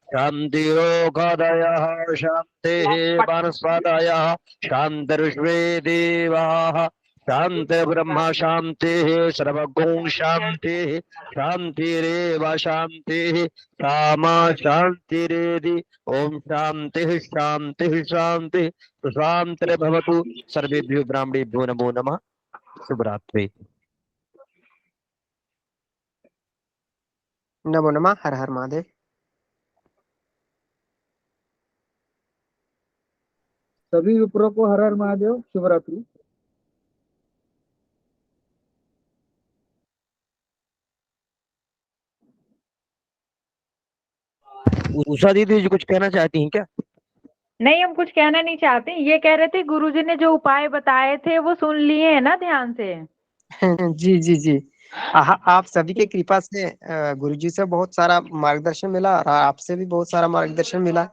[SPEAKER 10] शांतिरोगदयः शांति वनस्पतयः शांतिर्विश्वे देवाः शांति ब्रह्म शांति सर्वगुं शांति शांतिरेव शांति सामा शांतिरेधि। ओम शांति शांति शांति शांतिर्भवतु। सर्वेभ्यो ब्राह्मणेभ्यो नमो नमः। शुभरात्रि।
[SPEAKER 1] नमो नमः। हर हर महादेव।
[SPEAKER 5] सभी विप्रों को हर हर महादेव। शिवरात्रि।
[SPEAKER 10] उषा दीदी जी कुछ कहना चाहती हैं क्या?
[SPEAKER 2] नहीं, हम कुछ कहना नहीं चाहते। ये कह रहे थे गुरुजी ने जो उपाय बताए थे वो सुन लिए हैं ना ध्यान से?
[SPEAKER 1] जी जी जी। आप सभी के कृपा से गुरुजी से बहुत सारा मार्गदर्शन मिला और आपसे भी बहुत सारा मार्गदर्शन मिला।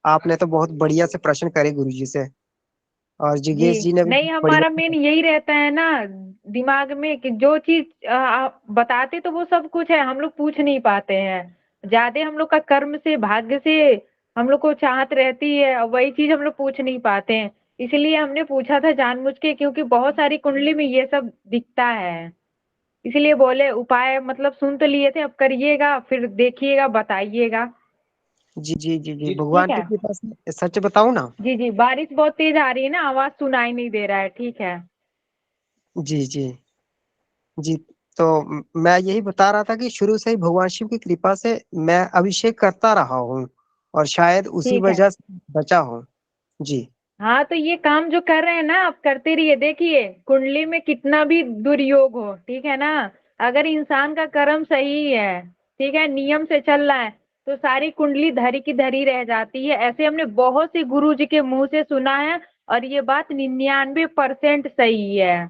[SPEAKER 1] आपने तो बहुत बढ़िया से प्रश्न करे गुरुजी से, और जिगेश जी ने भी
[SPEAKER 2] नहीं,
[SPEAKER 1] बढ़िया।
[SPEAKER 2] हमारा मेन यही रहता है ना दिमाग में कि जो चीज आप बताते तो वो सब कुछ है, हम लोग पूछ नहीं पाते हैं। ज्यादा हम लोग का कर्म से भाग्य से हम लोग को चाहत रहती है और वही चीज हम लोग पूछ नहीं पाते हैं। इसलिए हमने पूछा था जानबूझ के, क्योंकि बहुत सारी कुंडली में ये सब दिखता है। इसलिए बोले उपाय मतलब सुन तो लिए थे, अब करिएगा, फिर देखिएगा, बताइएगा।
[SPEAKER 1] जी जी जी जी।
[SPEAKER 2] ठीक
[SPEAKER 1] भगवान की
[SPEAKER 2] है।
[SPEAKER 1] कृपा से सच बताऊं ना।
[SPEAKER 2] जी जी, बारिश बहुत तेज आ रही है ना, आवाज सुनाई नहीं दे रहा है। ठीक है।
[SPEAKER 1] जी जी जी। तो मैं यही बता रहा था कि शुरू से ही भगवान शिव की कृपा से मैं अभिषेक करता रहा हूँ और शायद उसी
[SPEAKER 2] ठीक है।
[SPEAKER 1] वजह से बचा हूँ। जी
[SPEAKER 2] हाँ, तो ये काम जो कर रहे हैं ना आप करते रहिए। देखिए कुंडली में कितना भी दुर्योग हो, ठीक है ना, अगर इंसान का कर्म सही है, ठीक है, नियम से चल रहा है, तो सारी कुंडली धरी की धरी रह जाती है। ऐसे हमने बहुत से गुरु जी के मुंह से सुना है और ये बात 99% सही है।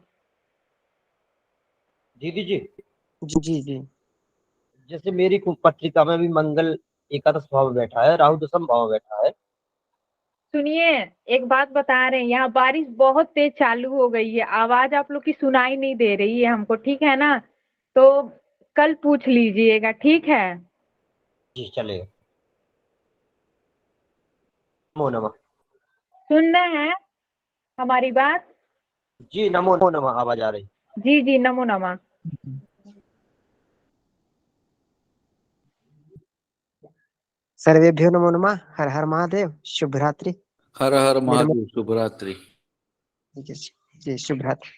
[SPEAKER 10] दीदी जी,
[SPEAKER 1] जी जी जी।
[SPEAKER 10] जैसे मेरी पत्रिका में भी मंगल एकादश भाव में बैठा है, राहु दशम भाव में बैठा है।
[SPEAKER 2] सुनिए, एक बात बता रहे हैं, यहाँ बारिश बहुत तेज चालू हो गई है, आवाज आप लोग की सुनाई नहीं दे रही है हमको, ठीक है ना, तो कल पूछ लीजिएगा, ठीक है।
[SPEAKER 10] जी चलेगा। नमो नमः।
[SPEAKER 2] सुन रहे हैं हमारी बात?
[SPEAKER 10] जी नमो नमः आवाज आ रही।
[SPEAKER 2] जी जी, नमो नमः।
[SPEAKER 1] सर्वेभ्यो नमो नमः। हर हर महादेव। शुभ रात्रि।
[SPEAKER 3] हर हर महादेव। शुभ रात्रि।
[SPEAKER 1] ठीक है जी, शुभ रात्रि।